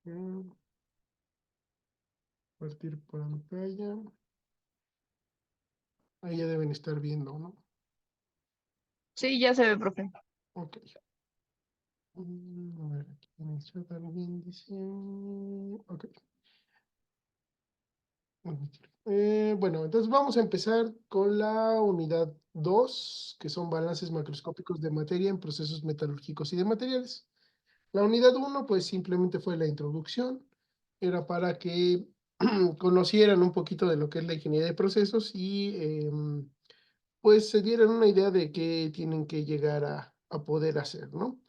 Mm, Compartir pantalla. Ahí ya deben estar viendo, ¿no? Sí, ya se ve, profe. Ok. A ver, aquí en el chat alguien dice. Ok. Bueno, entonces vamos a empezar con la unidad 2, que son balances macroscópicos de materia en procesos metalúrgicos y de materiales. La unidad 1, pues simplemente fue la introducción, era para que conocieran un poquito de lo que es la ingeniería de procesos y pues se dieran una idea de qué tienen que llegar a poder hacer, ¿no?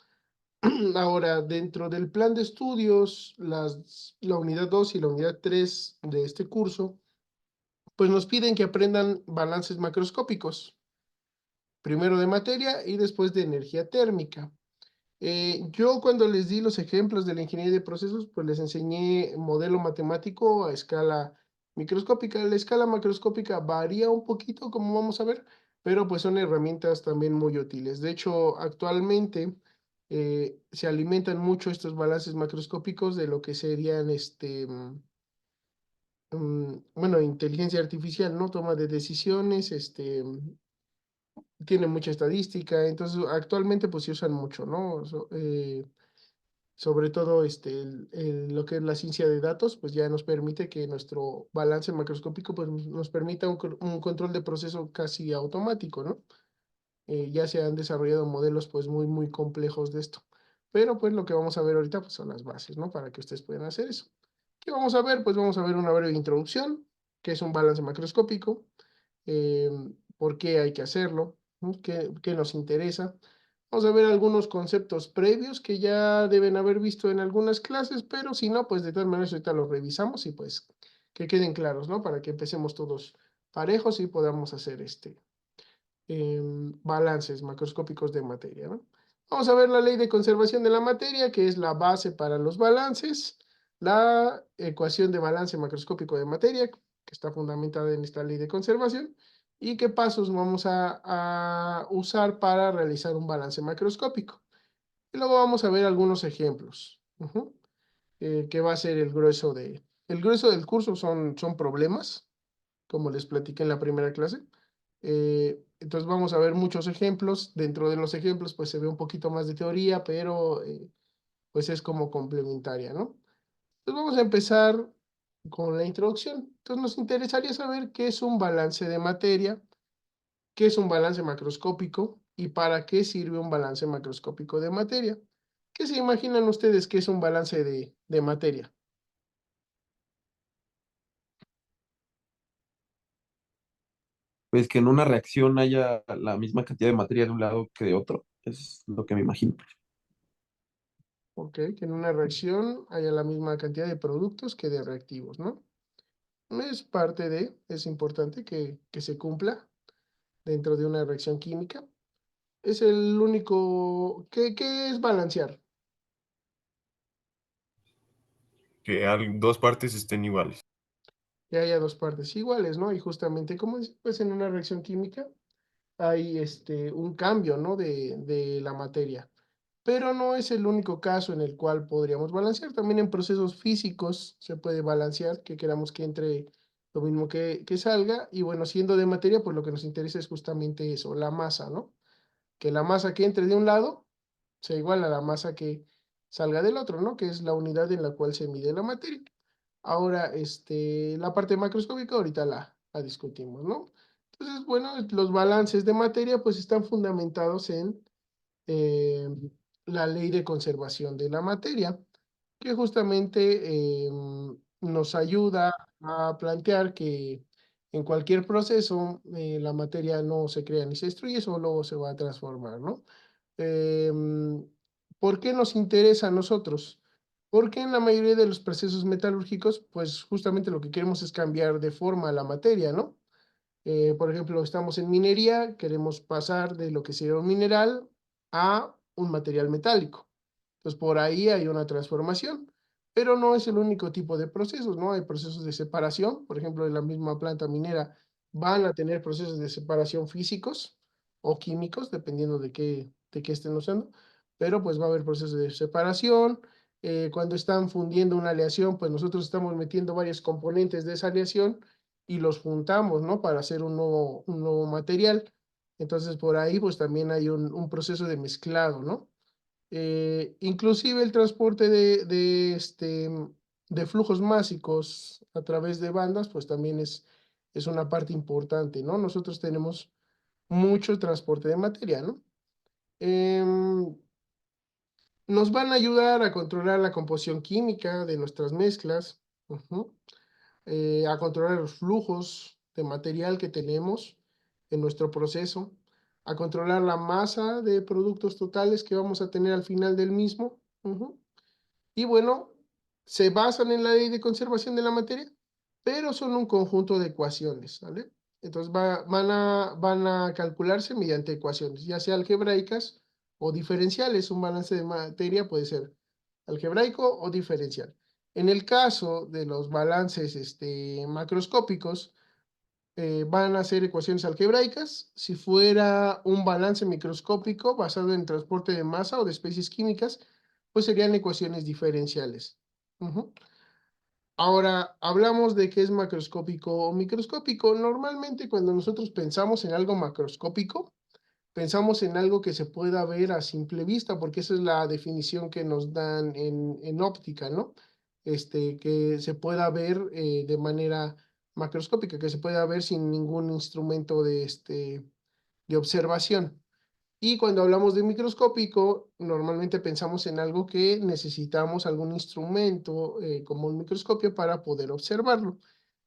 Ahora, dentro del plan de estudios, la unidad 2 y la unidad 3 de este curso, pues nos piden que aprendan balances macroscópicos, primero de materia y después de energía térmica. Yo cuando les di los ejemplos de la ingeniería de procesos, pues les enseñé modelo matemático a escala microscópica. La escala macroscópica varía un poquito, como vamos a ver, pero pues son herramientas también muy útiles. De hecho, actualmente se alimentan mucho estos balances macroscópicos de lo que serían bueno, inteligencia artificial, ¿no? Toma de decisiones, tiene mucha estadística, entonces actualmente pues se usan mucho, ¿no? Sobre todo lo que es la ciencia de datos, pues ya nos permite que nuestro balance macroscópico pues nos permita un control de proceso casi automático, ¿no? Ya se han desarrollado modelos pues muy complejos de esto. Pero pues lo que vamos a ver ahorita pues son las bases, ¿no? Para que ustedes puedan hacer eso. ¿Qué vamos a ver? Pues vamos a ver una breve introducción, que es un balance macroscópico, eh, por qué hay que hacerlo, ¿no? ¿Qué nos interesa? Vamos a ver algunos conceptos previos que ya deben haber visto en algunas clases, pero si no, pues de todas maneras ahorita los revisamos y pues que queden claros, ¿no? Para que empecemos todos parejos y podamos hacer balances macroscópicos de materia, ¿no? Vamos a ver la ley de conservación de la materia, que es la base para los balances, la ecuación de balance macroscópico de materia, que está fundamentada en esta ley de conservación, y qué pasos vamos a usar para realizar un balance macroscópico. Y luego vamos a ver algunos ejemplos, que va a ser el grueso del curso son problemas, como les platiqué en la primera clase. Entonces vamos a ver muchos ejemplos. Dentro de los ejemplos, pues se ve un poquito más de teoría, pero pues es como complementaria, ¿no? Entonces vamos a empezar con la introducción. Entonces nos interesaría saber qué es un balance de materia, qué es un balance macroscópico y para qué sirve un balance macroscópico de materia. ¿Qué se imaginan ustedes que es un balance de materia? Pues que en una reacción haya la misma cantidad de materia de un lado que de otro. Es lo que me imagino. Ok, que en una reacción haya la misma cantidad de productos que de reactivos, ¿no? Es importante que se cumpla dentro de una reacción química. Es el único, ¿qué es balancear? Que dos partes estén iguales. Que haya dos partes iguales, ¿no? Y justamente como es, pues en una reacción química hay un cambio, ¿no? De la materia. Pero no es el único caso en el cual podríamos balancear. También en procesos físicos se puede balancear, que queramos que entre lo mismo que salga. Y bueno, siendo de materia, pues lo que nos interesa es justamente eso, la masa, ¿no? Que la masa que entre de un lado sea igual a la masa que salga del otro, ¿no? Que es la unidad en la cual se mide la materia. Ahora, la parte macroscópica ahorita la discutimos, ¿no? Entonces, bueno, los balances de materia pues están fundamentados en eh, la ley de conservación de la materia, que justamente nos ayuda a plantear que en cualquier proceso la materia no se crea ni se destruye, solo se va a transformar, ¿no? Em, ¿Por qué nos interesa a nosotros? Porque en la mayoría de los procesos metalúrgicos, pues justamente lo que queremos es cambiar de forma la materia, ¿no? Por ejemplo, estamos en minería, queremos pasar de lo que sería un mineral a un material metálico. Entonces, por ahí hay una transformación, pero no es el único tipo de procesos, ¿no? Hay procesos de separación, por ejemplo, en la misma planta minera van a tener procesos de separación físicos o químicos, dependiendo de qué estén usando, pero pues va a haber procesos de separación, Cuando están fundiendo una aleación, pues nosotros estamos metiendo varios componentes de esa aleación y los juntamos, ¿no? Para hacer un nuevo material. Entonces, por ahí, pues también hay un proceso de mezclado, ¿no? Inclusive el transporte de flujos másicos a través de bandas, pues también es una parte importante, ¿no? Nosotros tenemos mucho transporte de materia, ¿no? Em, Nos van a ayudar a controlar la composición química de nuestras mezclas, ujú, a controlar los flujos de material que tenemos en nuestro proceso, a controlar la masa de productos totales que vamos a tener al final del mismo. Ujú. Y bueno, se basan en la ley de conservación de la materia, pero son un conjunto de ecuaciones, ¿vale? Entonces van a calcularse mediante ecuaciones, ya sea algebraicas o diferenciales. Un balance de materia puede ser algebraico o diferencial. En el caso de los balances macroscópicos, van a ser ecuaciones algebraicas. Si fuera un balance microscópico basado en transporte de masa o de especies químicas, pues serían ecuaciones diferenciales. Ujú. Ahora, hablamos de qué es macroscópico o microscópico. Normalmente cuando nosotros pensamos en algo macroscópico, pensamos en algo que se pueda ver a simple vista, porque esa es la definición que nos dan en óptica, ¿no? Que se pueda ver de manera macroscópica, que se pueda ver sin ningún instrumento de observación. Y cuando hablamos de microscópico, normalmente pensamos en algo que necesitamos algún instrumento como un microscopio para poder observarlo.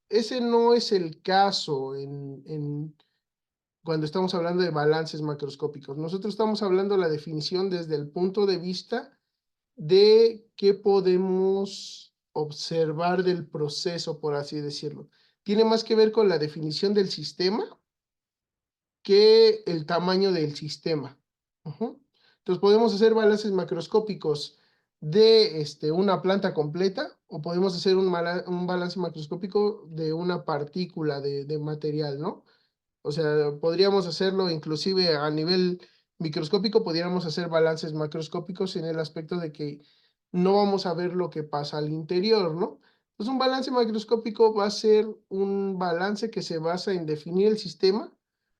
Ese no es el caso cuando estamos hablando de balances macroscópicos. Nosotros estamos hablando de la definición desde el punto de vista de qué podemos observar del proceso, por así decirlo. Tiene más que ver con la definición del sistema que el tamaño del sistema. Ujú. Entonces podemos hacer balances macroscópicos de una planta completa o podemos hacer un balance macroscópico de una partícula de material, ¿no? O sea, podríamos hacerlo inclusive a nivel microscópico, podríamos hacer balances macroscópicos en el aspecto de que no vamos a ver lo que pasa al interior, ¿no? Entonces, un balance macroscópico va a ser un balance que se basa en definir el sistema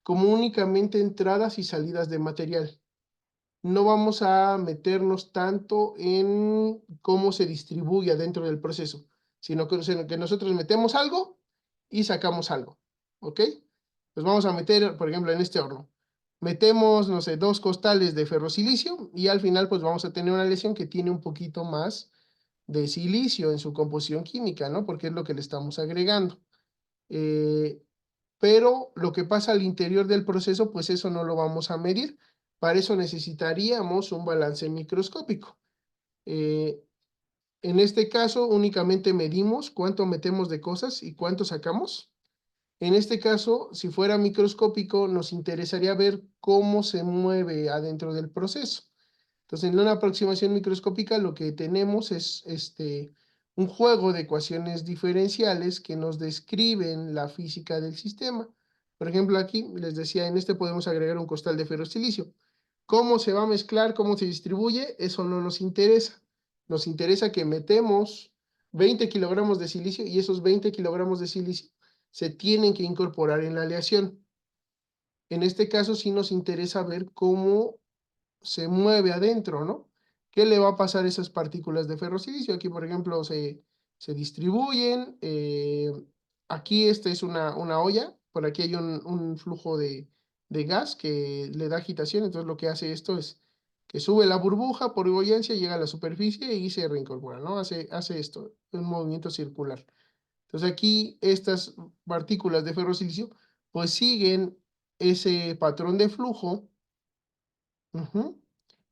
como únicamente entradas y salidas de material. No vamos a meternos tanto en cómo se distribuye dentro del proceso, sino que nosotros metemos algo y sacamos algo, ¿ok? Pues vamos a meter, por ejemplo, en este horno, metemos, no sé, 2 costales de ferrosilicio y al final pues vamos a tener una aleación que tiene un poquito más de silicio en su composición química, ¿no? Porque es lo que le estamos agregando. Eh, pero lo que pasa al interior del proceso, pues eso no lo vamos a medir. Para eso necesitaríamos un balance microscópico. Eh, en este caso, únicamente medimos cuánto metemos de cosas y cuánto sacamos. En este caso, si fuera microscópico, nos interesaría ver cómo se mueve adentro del proceso. Entonces, en una aproximación microscópica lo que tenemos es un juego de ecuaciones diferenciales que nos describen la física del sistema. Por ejemplo, aquí les decía, en este podemos agregar un costal de ferrosilicio. ¿Cómo se va a mezclar? ¿Cómo se distribuye? Eso no nos interesa. Nos interesa que metemos 20 kilogramos de silicio y esos 20 kilogramos de silicio se tienen que incorporar en la aleación. En este caso sí nos interesa ver cómo se mueve adentro, ¿no? ¿Qué le va a pasar a esas partículas de ferrosilicio? Aquí, por ejemplo, se distribuyen. Aquí esta es una olla. Por aquí hay un flujo de gas que le da agitación. Entonces lo que hace esto es que sube la burbuja por buoyancia, llega a la superficie y se reincorpora, ¿no? Hace esto, un movimiento circular. Entonces aquí estas partículas de ferrosilicio pues siguen ese patrón de flujo. Ujú,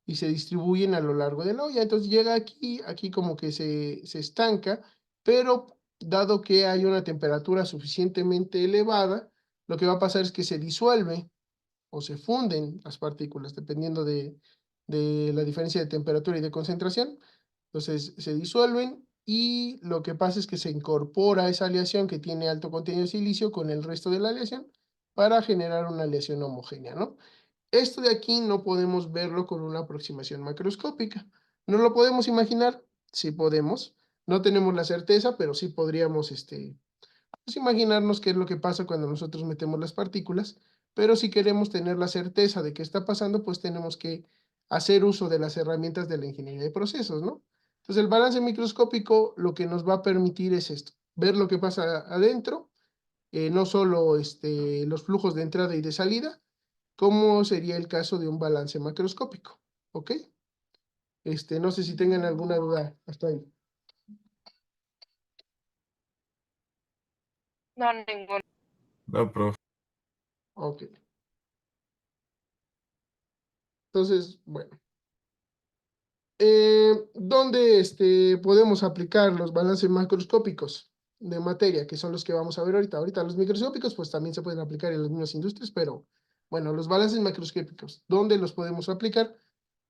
y se distribuyen a lo largo de la olla. Entonces llega aquí como que se estanca, pero dado que hay una temperatura suficientemente elevada, lo que va a pasar es que se disuelve o se funden las partículas, dependiendo de la diferencia de temperatura y de concentración. Entonces se disuelven y lo que pasa es que se incorpora esa aleación que tiene alto contenido de silicio con el resto de la aleación para generar una aleación homogénea, ¿no? Esto de aquí no podemos verlo con una aproximación macroscópica. No lo podemos imaginar sí podemos. No tenemos la certeza, pero sí podríamos, pues imaginarnos qué es lo que pasa cuando nosotros metemos las partículas, pero si queremos tener la certeza de qué está pasando, pues tenemos que hacer uso de las herramientas de la ingeniería de procesos, ¿no? Entonces el balance microscópico lo que nos va a permitir es esto, ver lo que pasa adentro, no solo los flujos de entrada y de salida, como sería el caso de un balance macroscópico, ¿ok? No sé si tengan alguna duda hasta ahí. No, ninguno. No, profe. Ok. Entonces, bueno. ¿Dónde podemos aplicar los balances macroscópicos de materia, que son los que vamos a ver ahorita? Ahorita los microscópicos, pues también se pueden aplicar en las mismas industrias, pero bueno, los balances macroscópicos, ¿dónde los podemos aplicar?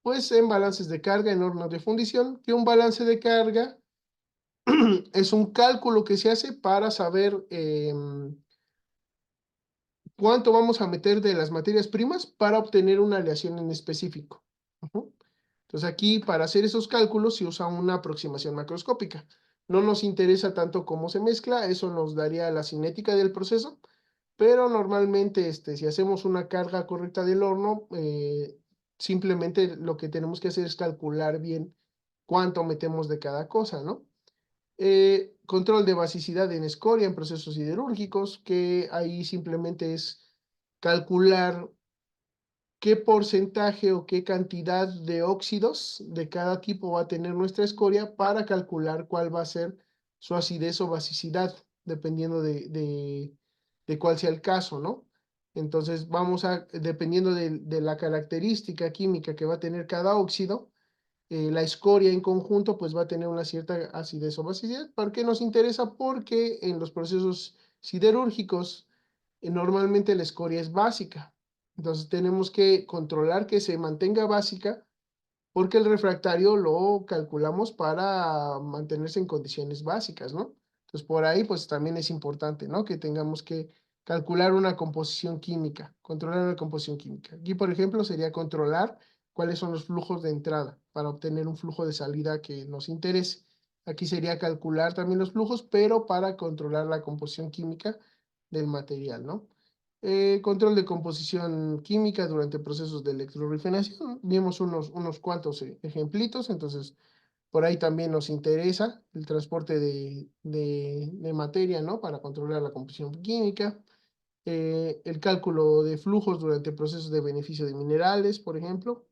Pues en balances de carga, en hornos de fundición, que un balance de carga es un cálculo que se hace para saber cuánto vamos a meter de las materias primas para obtener una aleación en específico. Ujú. Entonces aquí para hacer esos cálculos se usa una aproximación macroscópica. No nos interesa tanto cómo se mezcla, eso nos daría la cinética del proceso, pero normalmente si hacemos una carga correcta del horno, simplemente lo que tenemos que hacer es calcular bien cuánto metemos de cada cosa, ¿no? Control de basicidad en escoria en procesos siderúrgicos, que ahí simplemente es calcular qué porcentaje o qué cantidad de óxidos de cada tipo va a tener nuestra escoria para calcular cuál va a ser su acidez o basicidad, dependiendo de cuál sea el caso, ¿no? Entonces dependiendo de la característica química que va a tener cada óxido, la escoria en conjunto pues va a tener una cierta acidez o basicidad. ¿Por qué nos interesa? Porque en los procesos siderúrgicos normalmente la escoria es básica. Entonces tenemos que controlar que se mantenga básica porque el refractario lo calculamos para mantenerse en condiciones básicas, ¿no? Entonces por ahí pues también es importante, ¿no? Que tengamos que calcular una composición química, controlar una composición química. Aquí por ejemplo sería controlar cuáles son los flujos de entrada para obtener un flujo de salida que nos interese. Aquí sería calcular también los flujos, pero para controlar la composición química del material, ¿no? Control de composición química durante procesos de electrorefinación. Vimos unos cuantos ejemplitos, entonces por ahí también nos interesa el transporte de materia, ¿no? Para controlar la composición química. El cálculo de flujos durante procesos de beneficio de minerales, por ejemplo,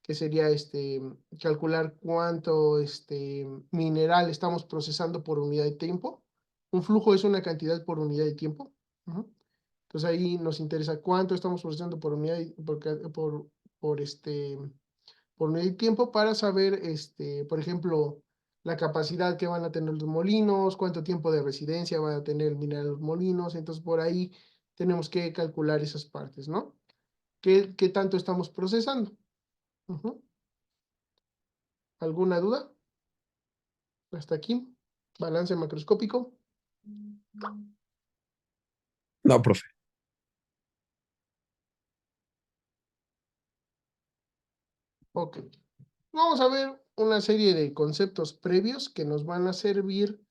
que sería calcular cuánto mineral estamos procesando por unidad de tiempo. Un flujo es una cantidad por unidad de tiempo. Ujú. Entonces ahí nos interesa cuánto estamos procesando por unidad, por, este, por unidad de tiempo para saber, por ejemplo, la capacidad que van a tener los molinos, cuánto tiempo de residencia van a tener el mineral los molinos. Entonces por ahí tenemos que calcular esas partes, ¿no? ¿Qué tanto estamos procesando? Ujú. ¿Alguna duda? Hasta aquí. Balance macroscópico. No, profe. Ok. Vamos a ver una serie de conceptos previos que nos van a servir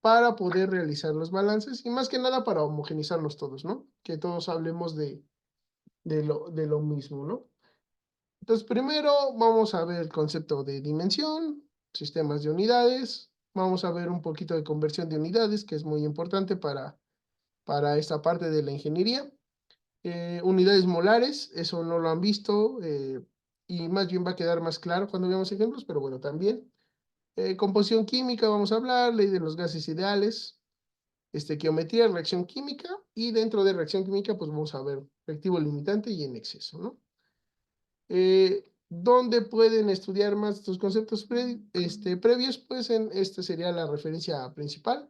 para poder realizar los balances y más que nada para homogenizarlos todos, ¿no? Que todos hablemos de lo mismo, ¿no? Entonces, primero vamos a ver el concepto de dimensión, sistemas de unidades, vamos a ver un poquito de conversión de unidades, que es muy importante para esta parte de la ingeniería. Unidades molares, eso no lo han visto, y más bien va a quedar más claro cuando veamos ejemplos, pero bueno, también. Composición química, vamos a hablar, ley de los gases ideales, geometría, reacción química, y dentro de reacción química, pues vamos a ver reactivo limitante y en exceso, ¿no? ¿Dónde pueden estudiar más estos conceptos previos? Pues esta sería la referencia principal.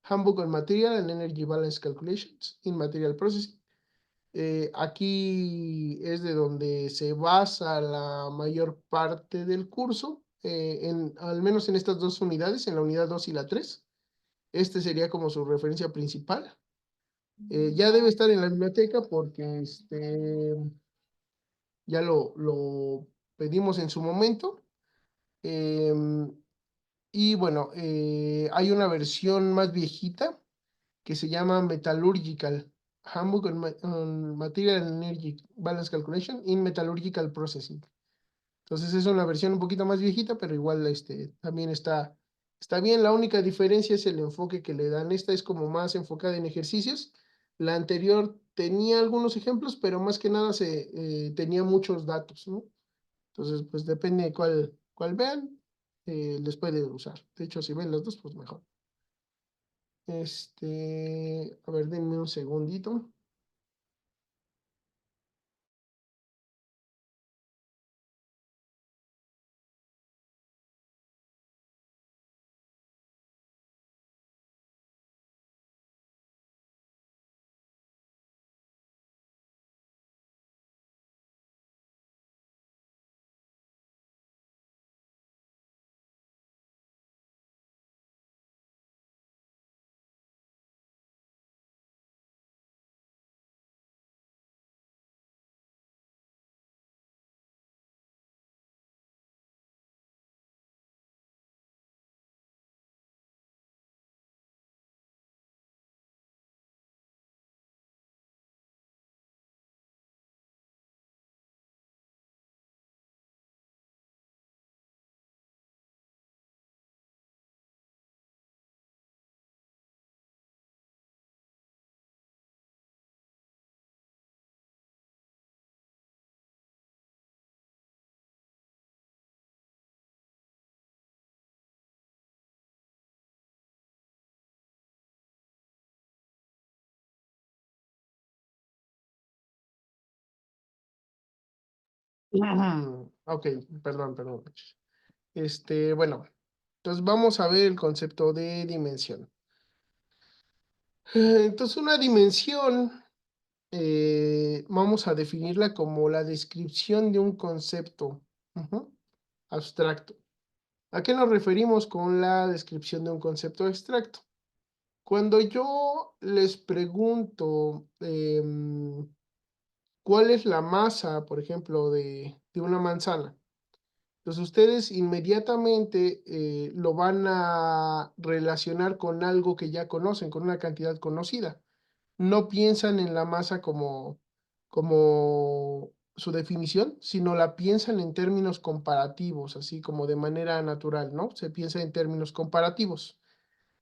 Handbook on Material and Energy Balance Calculations in Material Processing. Aquí es de donde se basa la mayor parte del curso, al menos en estas dos unidades, en la unidad 2 y la 3. Este sería como su referencia principal. Ya debe estar en la biblioteca porque ya lo pedimos en su momento. Y bueno, hay una versión más viejita que se llama Metallurgical Handbook on Material and Energy Balance Calculation in Metallurgical Processing. Entonces es una versión un poquito más viejita, pero igual también está bien. La única diferencia es el enfoque que le dan. Esta es como más enfocada en ejercicios. La anterior tenía algunos ejemplos, pero más que nada tenía muchos datos, ¿no? Entonces, pues depende de cuál vean, les puede usar. De hecho, si ven los dos, pues mejor. A ver, denme un segundito. Ok, perdón. Bueno, entonces vamos a ver el concepto de dimensión. Entonces, una dimensión, vamos a definirla como la descripción de un concepto abstracto. ¿A qué nos referimos con la descripción de un concepto abstracto? Cuando yo les pregunto cuál es la masa, por ejemplo, de una manzana, entonces ustedes inmediatamente lo van a relacionar con algo que ya conocen, con una cantidad conocida. No piensan en la masa como su definición, sino la piensan en términos comparativos, así como de manera natural, ¿no? Se piensa en términos comparativos.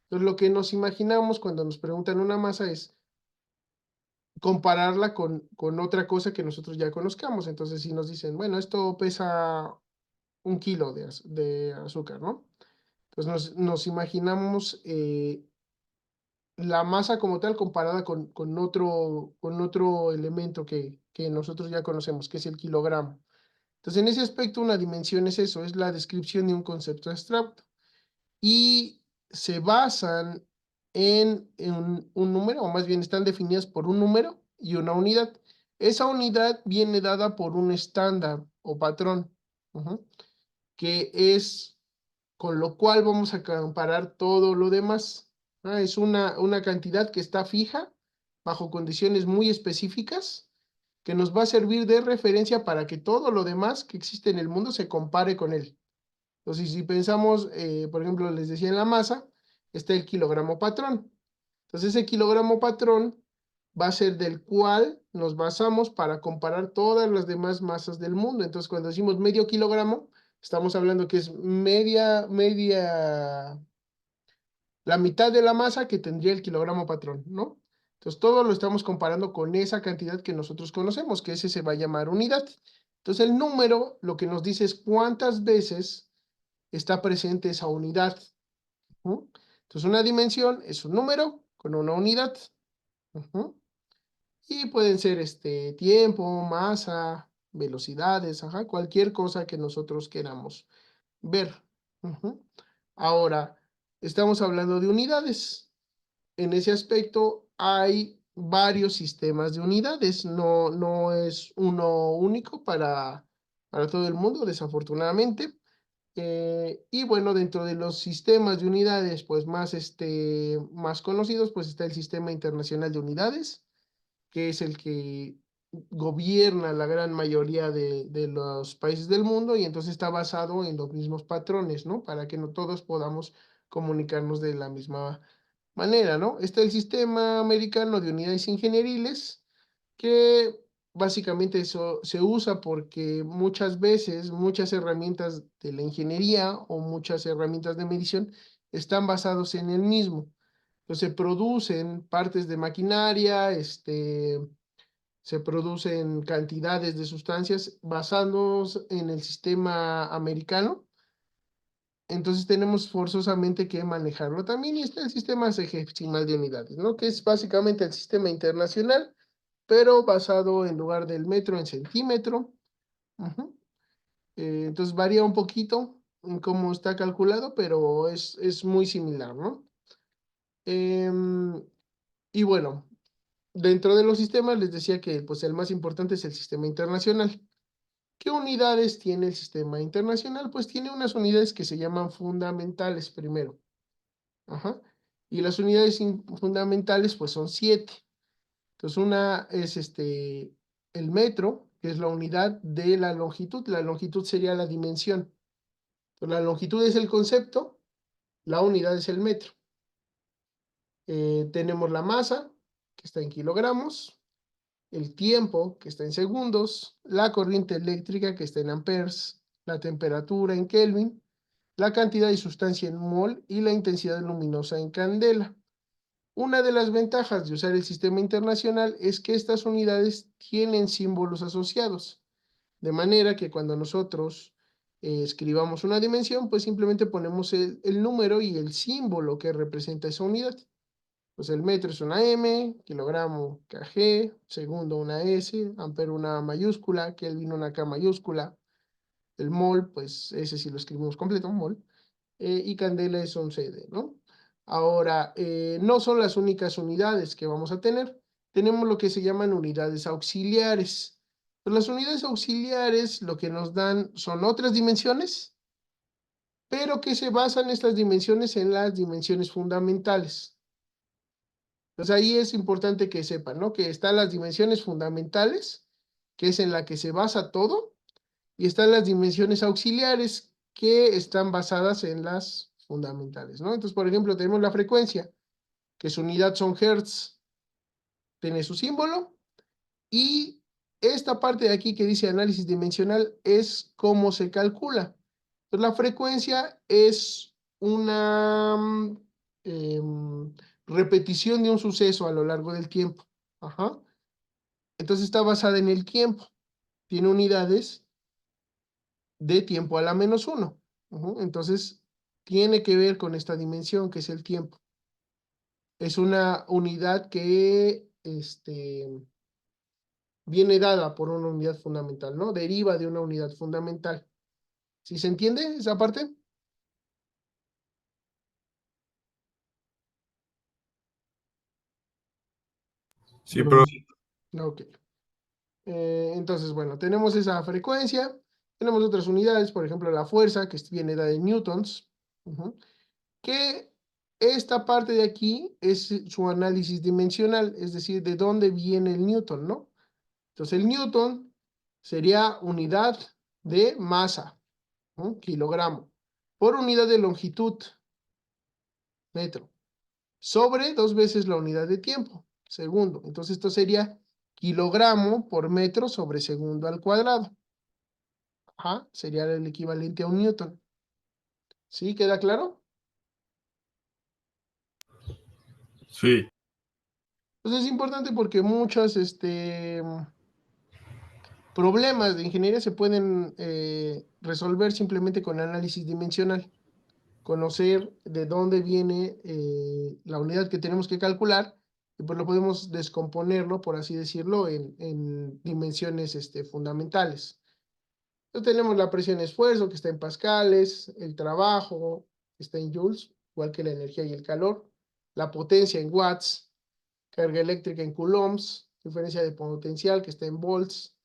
Entonces, lo que nos imaginamos cuando nos preguntan una masa es compararla con otra cosa que nosotros ya conozcamos. Entonces, si nos dicen, bueno, esto pesa 1 kilo de azúcar, ¿no? Entonces, nos imaginamos la masa como tal comparada con otro elemento que nosotros ya conocemos, que es el kilogramo. Entonces, en ese aspecto, una dimensión es eso, es la descripción de un concepto abstracto. Y se basan en un número, o más bien están definidas por un número y una unidad. Esa unidad viene dada por un estándar o patrón, que es con lo cual vamos a comparar todo lo demás. Es una cantidad que está fija, bajo condiciones muy específicas, que nos va a servir de referencia para que todo lo demás que existe en el mundo se compare con él. Entonces, si pensamos, por ejemplo, les decía en la masa, está el kilogramo patrón. Entonces, ese kilogramo patrón va a ser del cual nos basamos para comparar todas las demás masas del mundo. Entonces, cuando decimos medio kilogramo, estamos hablando que es la mitad de la masa que tendría el kilogramo patrón, ¿no? Entonces, todo lo estamos comparando con esa cantidad que nosotros conocemos, que ese se va a llamar unidad. Entonces, el número lo que nos dice es cuántas veces está presente esa unidad. Entonces, una dimensión es un número con una unidad. Y pueden ser tiempo, masa, velocidades, cualquier cosa que nosotros queramos ver. Ahora, estamos hablando de unidades. En ese aspecto hay varios sistemas de unidades. No es uno único para todo el mundo, desafortunadamente. Y bueno, dentro de los sistemas de unidades, pues más conocidos, pues está el Sistema Internacional de Unidades, que es el que gobierna la gran mayoría de los países del mundo y entonces está basado en los mismos patrones, ¿no? Para que no todos podamos comunicarnos de la misma manera, ¿no? Está el sistema americano de unidades ingenieriles, que básicamente eso se usa porque muchas veces muchas herramientas de la ingeniería o muchas herramientas de medición están basados en el mismo. Entonces se producen partes de maquinaria, se producen cantidades de sustancias basados en el sistema americano. Entonces tenemos forzosamente que manejarlo también. Y está el sistema sexagesimal de unidades, ¿no? Que es básicamente el sistema internacional, pero basado en lugar del metro en centímetro. Ujú. Entonces varía un poquito en cómo está calculado, pero es muy similar, ¿no? Em, y bueno, dentro de los sistemas les decía que pues, el más importante es el sistema internacional. ¿Qué unidades tiene el sistema internacional? Pues tiene unas unidades que se llaman fundamentales primero. Ajá. Y las unidades fundamentales pues son 7. Entonces una es el metro, que es la unidad de la longitud. La longitud sería la dimensión. Entonces, la longitud es el concepto, la unidad es el metro. Tenemos la masa, que está en kilogramos, el tiempo, que está en segundos, la corriente eléctrica, que está en amperes, la temperatura en Kelvin, la cantidad de sustancia en mol y la intensidad luminosa en candela. Una de las ventajas de usar el sistema internacional es que estas unidades tienen símbolos asociados, de manera que cuando nosotros escribamos una dimensión, pues simplemente ponemos el número y el símbolo que representa esa unidad. Pues el metro es una M, kilogramo kg, segundo una S, ampero una mayúscula, Kelvin una K mayúscula, el mol, pues ese sí lo escribimos completo, mol, y candela es un CD, ¿no? Ahora, no son las únicas unidades que vamos a tener, tenemos lo que se llaman unidades auxiliares. Pues las unidades auxiliares lo que nos dan son otras dimensiones, pero que se basan estas dimensiones en las dimensiones fundamentales. Entonces ahí es importante que sepan, ¿no? Que están las dimensiones fundamentales, que es en la que se basa todo, y están las dimensiones auxiliares, que están basadas en las fundamentales, ¿no? Entonces, por ejemplo, tenemos la frecuencia, que su unidad son hertz, tiene su símbolo, y esta parte de aquí que dice análisis dimensional es cómo se calcula. Entonces, la frecuencia es una repetición de un suceso a lo largo del tiempo. Ajá. Entonces está basada en el tiempo. Tiene unidades de tiempo a la -1. Entonces tiene que ver con esta dimensión que es el tiempo. Es una unidad que viene dada por una unidad fundamental, ¿no? Deriva de una unidad fundamental. ¿Sí se entiende esa parte? Sí, pero Ok. Entonces, bueno, tenemos esa frecuencia, tenemos otras unidades, por ejemplo, la fuerza, que viene dada en newtons, que esta parte de aquí es su análisis dimensional, es decir, de dónde viene el newton, ¿no? Entonces, el newton sería unidad de masa, ¿no? Kilogramo, por unidad de longitud, metro, sobre 2 veces la unidad de tiempo, segundo. Entonces, esto sería kilogramo por metro sobre segundo al cuadrado. Ajá, sería el equivalente a un newton. ¿Sí? ¿Queda claro? sí. Pues es importante porque muchos problemas de ingeniería se pueden resolver simplemente con análisis dimensional. Conocer de dónde viene la unidad que tenemos que calcular y pues lo podemos descomponerlo, por así decirlo, en dimensiones fundamentales. Entonces tenemos la presión-esfuerzo, que está en pascales, el trabajo, que está en joules, igual que la energía y el calor, la potencia en watts, carga eléctrica en coulombs, diferencia de potencial, que está en volts,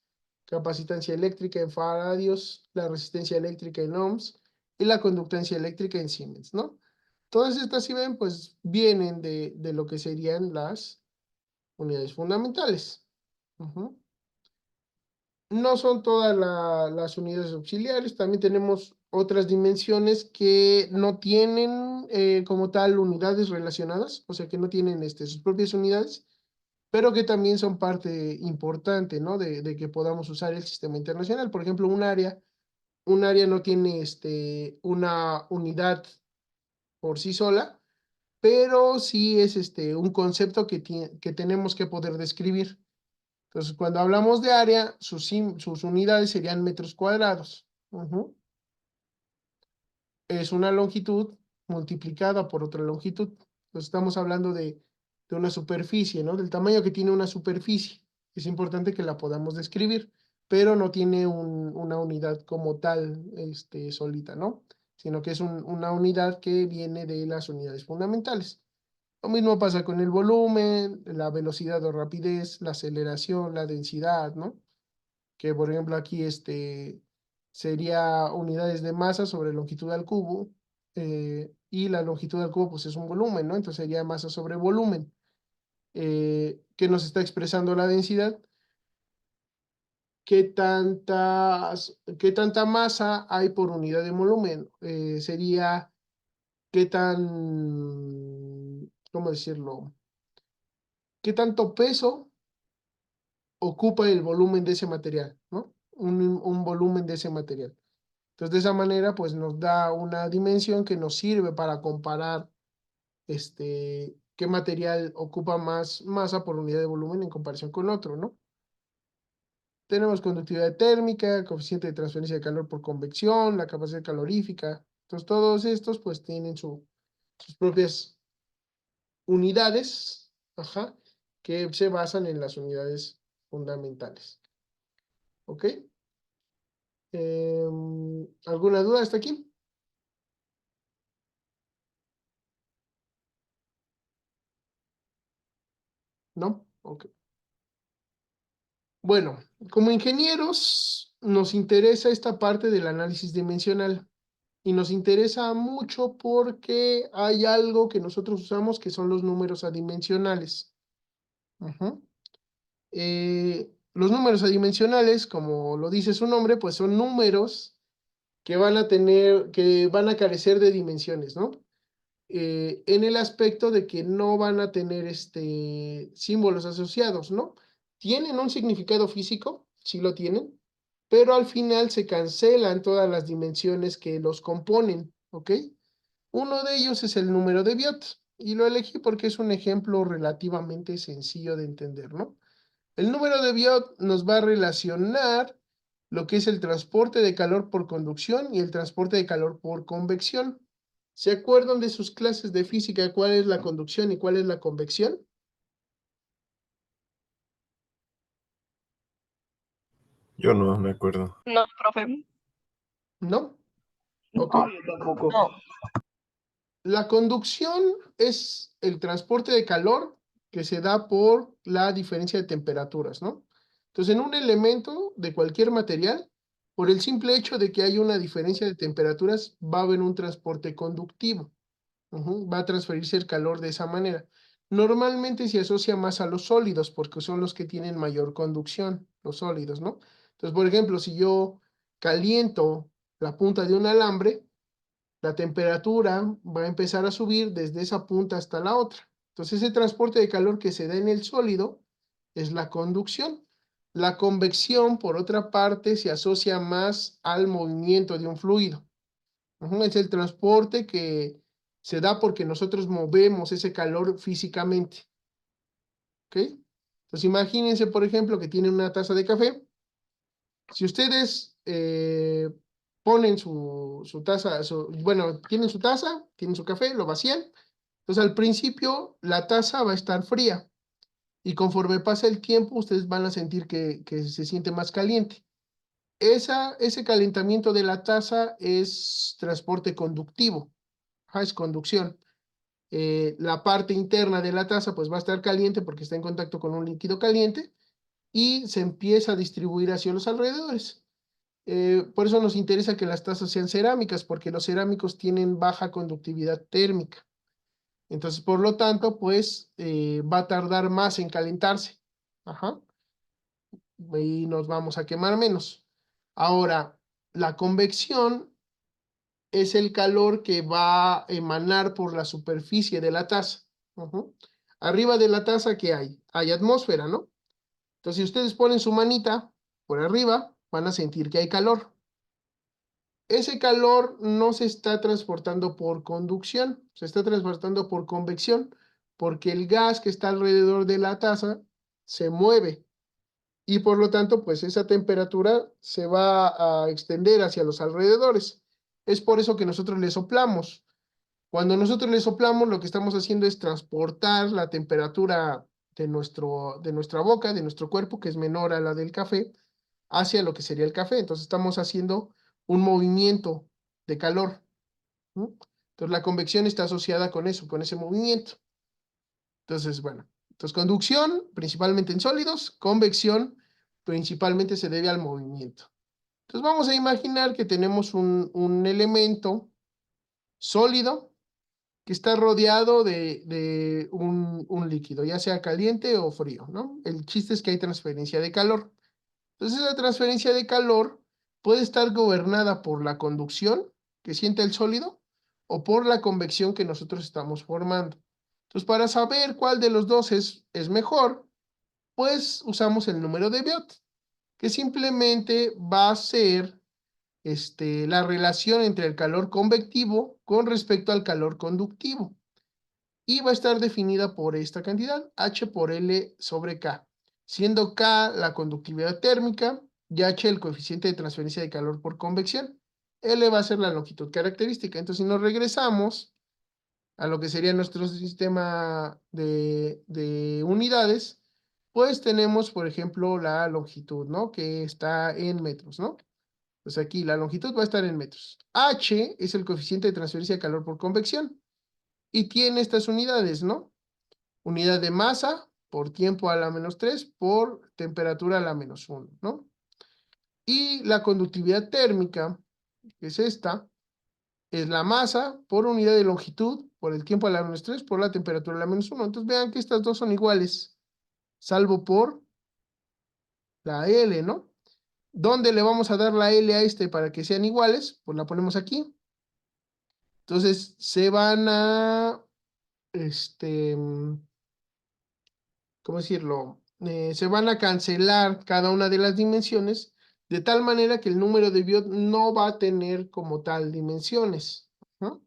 capacitancia eléctrica en faradios, la resistencia eléctrica en ohms y la conductancia eléctrica en siemens, ¿no? Todas estas, si ven, pues vienen de lo que serían las unidades fundamentales. No son todas las unidades auxiliares, también tenemos otras dimensiones que no tienen como tal unidades relacionadas, o sea que no tienen sus propias unidades, pero que también son parte importante, ¿no? De que podamos usar el sistema internacional. Por ejemplo, un área no tiene una unidad por sí sola, pero sí es un concepto que tenemos que poder describir. Entonces, cuando hablamos de área, sus unidades serían metros cuadrados. Ujú. Es una longitud multiplicada por otra longitud. Entonces, estamos hablando de una superficie, ¿no? Del tamaño que tiene una superficie. Es importante que la podamos describir, pero no tiene una unidad como tal, solita, ¿no? Sino que es una unidad que viene de las unidades fundamentales. Lo mismo pasa con el volumen, la velocidad o rapidez, la aceleración, la densidad, ¿no? Que por ejemplo aquí sería unidades de masa sobre longitud al cubo, y la longitud al cubo pues es un volumen, ¿no? Entonces sería masa sobre volumen, que nos está expresando la densidad. ¿Qué tanta masa hay por unidad de volumen? Sería qué ¿cómo decirlo? ¿Qué tanto peso ocupa el volumen de ese material, ¿no? Un volumen de ese material. Entonces, de esa manera, pues nos da una dimensión que nos sirve para comparar qué material ocupa más masa por unidad de volumen en comparación con otro, ¿no? Tenemos conductividad térmica, coeficiente de transferencia de calor por convección, la capacidad calorífica. Entonces, todos estos, pues, tienen sus propias unidades, ajá, que se basan en las unidades fundamentales. ¿Ok? ¿Alguna duda hasta aquí? ¿No? Ok. Bueno, como ingenieros nos interesa esta parte del análisis dimensional y nos interesa mucho porque hay algo que nosotros usamos que son los números adimensionales. Ujú. Los números adimensionales, como lo dice su nombre, pues son números que van a carecer de dimensiones, ¿no? En el aspecto de que no van a tener símbolos asociados, ¿no? Tienen un significado físico, sí lo tienen, pero al final se cancelan todas las dimensiones que los componen, ¿ok? Uno de ellos es el número de Biot, y lo elegí porque es un ejemplo relativamente sencillo de entender, ¿no? El número de Biot nos va a relacionar lo que es el transporte de calor por conducción y el transporte de calor por convección. ¿Se acuerdan de sus clases de física cuál es la conducción y cuál es la convección? Yo no me acuerdo. No, profe. ¿No? Ok. No, yo tampoco. No. La conducción es el transporte de calor que se da por la diferencia de temperaturas, ¿no? Entonces, en un elemento de cualquier material, por el simple hecho de que hay una diferencia de temperaturas, va a haber un transporte conductivo. Ujú. Va a transferirse el calor de esa manera. Normalmente se asocia más a los sólidos porque son los que tienen mayor conducción, los sólidos, ¿no? Entonces, por ejemplo, si yo caliento la punta de un alambre, la temperatura va a empezar a subir desde esa punta hasta la otra. Entonces, ese transporte de calor que se da en el sólido es la conducción. La convección, por otra parte, se asocia más al movimiento de un fluido. Ujú. Es el transporte que se da porque nosotros movemos ese calor físicamente. ¿Ok? Entonces, imagínense, por ejemplo, que tienen una taza de café. Si ustedes ponen su taza, bueno, tienen su taza, tienen su café, lo vacían. Entonces, al principio, la taza va a estar fría. Y conforme pasa el tiempo, ustedes van a sentir que se siente más caliente. Ese calentamiento de la taza es transporte conductivo. Ajá, es conducción. La parte interna de la taza pues va a estar caliente porque está en contacto con un líquido caliente y se empieza a distribuir hacia los alrededores. Por eso nos interesa que las tazas sean cerámicas, porque los cerámicos tienen baja conductividad térmica. Entonces, por lo tanto, pues va a tardar más en calentarse. Ajá. y nos vamos a quemar menos. Ahora, la convección es el calor que va a emanar por la superficie de la taza. Ujú. Arriba de la taza, ¿qué hay? Hay atmósfera, ¿no? Entonces, si ustedes ponen su manita por arriba, van a sentir que hay calor. Ese calor no se está transportando por conducción, se está transportando por convección, porque el gas que está alrededor de la taza se mueve y por lo tanto, pues esa temperatura se va a extender hacia los alrededores. Es por eso que nosotros le soplamos. Cuando nosotros le soplamos, lo que estamos haciendo es transportar la temperatura de nuestra boca, de nuestro cuerpo, que es menor a la del café, hacia lo que sería el café. Entonces estamos haciendo un movimiento de calor. ¿No? Entonces la convección está asociada con eso, con ese movimiento. Entonces, bueno, entonces conducción principalmente en sólidos, convección principalmente se debe al movimiento. Entonces vamos a imaginar que tenemos un elemento sólido que está rodeado de un líquido, ya sea caliente o frío, ¿no? El chiste es que hay transferencia de calor. Entonces esa transferencia de calor puede estar gobernada por la conducción que siente el sólido o por la convección que nosotros estamos formando. Entonces para saber cuál de los dos es mejor, pues usamos el número de Biot, que simplemente va a ser la relación entre el calor convectivo con respecto al calor conductivo. Y va a estar definida por esta cantidad, H por L sobre K, siendo K la conductividad térmica y H el coeficiente de transferencia de calor por convección. L va a ser la longitud característica. Entonces, si nos regresamos a lo que sería nuestro sistema de unidades, pues tenemos, por ejemplo, la longitud, ¿no? Que está en metros, ¿no? Pues aquí la longitud va a estar en metros. H es el coeficiente de transferencia de calor por convección. Y tiene estas unidades, ¿no? Unidad de masa por tiempo a la -3 por temperatura a la -1, ¿no? Y la conductividad térmica, que es esta, es la masa por unidad de longitud por el tiempo a la -3 por la temperatura a la -1. Entonces vean que estas dos son iguales, salvo por la L, ¿no? ¿Dónde le vamos a dar la L a para que sean iguales? Pues la ponemos aquí. Entonces se van a, ¿cómo decirlo? Se van a cancelar cada una de las dimensiones de tal manera que el número de Biot no va a tener como tal dimensiones, ¿no?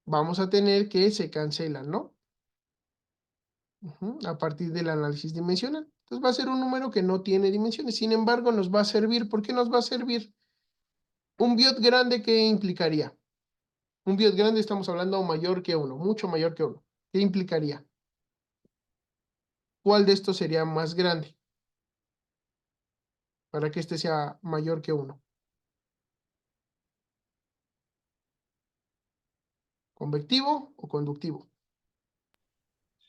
Vamos a tener que se cancelan, ¿no? A partir del análisis dimensional. Entonces va a ser un número que no tiene dimensiones. Sin embargo, nos va a servir. ¿Por qué nos va a servir? Un Biot grande, ¿qué implicaría? Un Biot grande estamos hablando mayor que 1, mucho mayor que 1. ¿Qué implicaría? ¿Cuál de estos sería más grande? Para que este sea mayor que 1. ¿Convectivo o conductivo?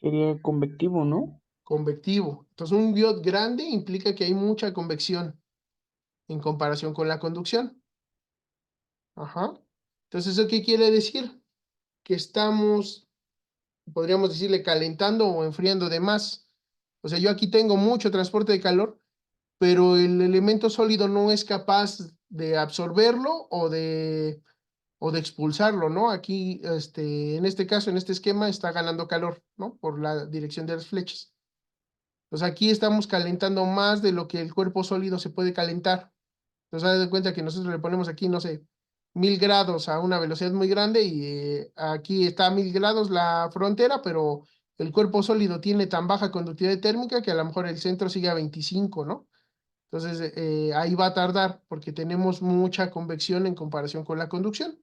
Sería convectivo, ¿no? Convectivo. Entonces, un Biot grande implica que hay mucha convección en comparación con la conducción. Ajá. Entonces, ¿eso qué quiere decir? Que estamos, podríamos decirle, calentando o enfriando de más. O sea, yo aquí tengo mucho transporte de calor, pero el elemento sólido no es capaz de absorberlo o de expulsarlo, ¿no? Aquí, en este caso, en este esquema, está ganando calor, ¿no? Por la dirección de las flechas. Entonces aquí estamos calentando más de lo que el cuerpo sólido se puede calentar. Entonces, haz de cuenta que nosotros le ponemos aquí, no sé, 1000 grados a una velocidad muy grande y aquí está a 1000 grados la frontera, pero el cuerpo sólido tiene tan baja conductividad térmica que a lo mejor el centro sigue a 25, ¿no? Entonces, ahí va a tardar porque tenemos mucha convección en comparación con la conducción.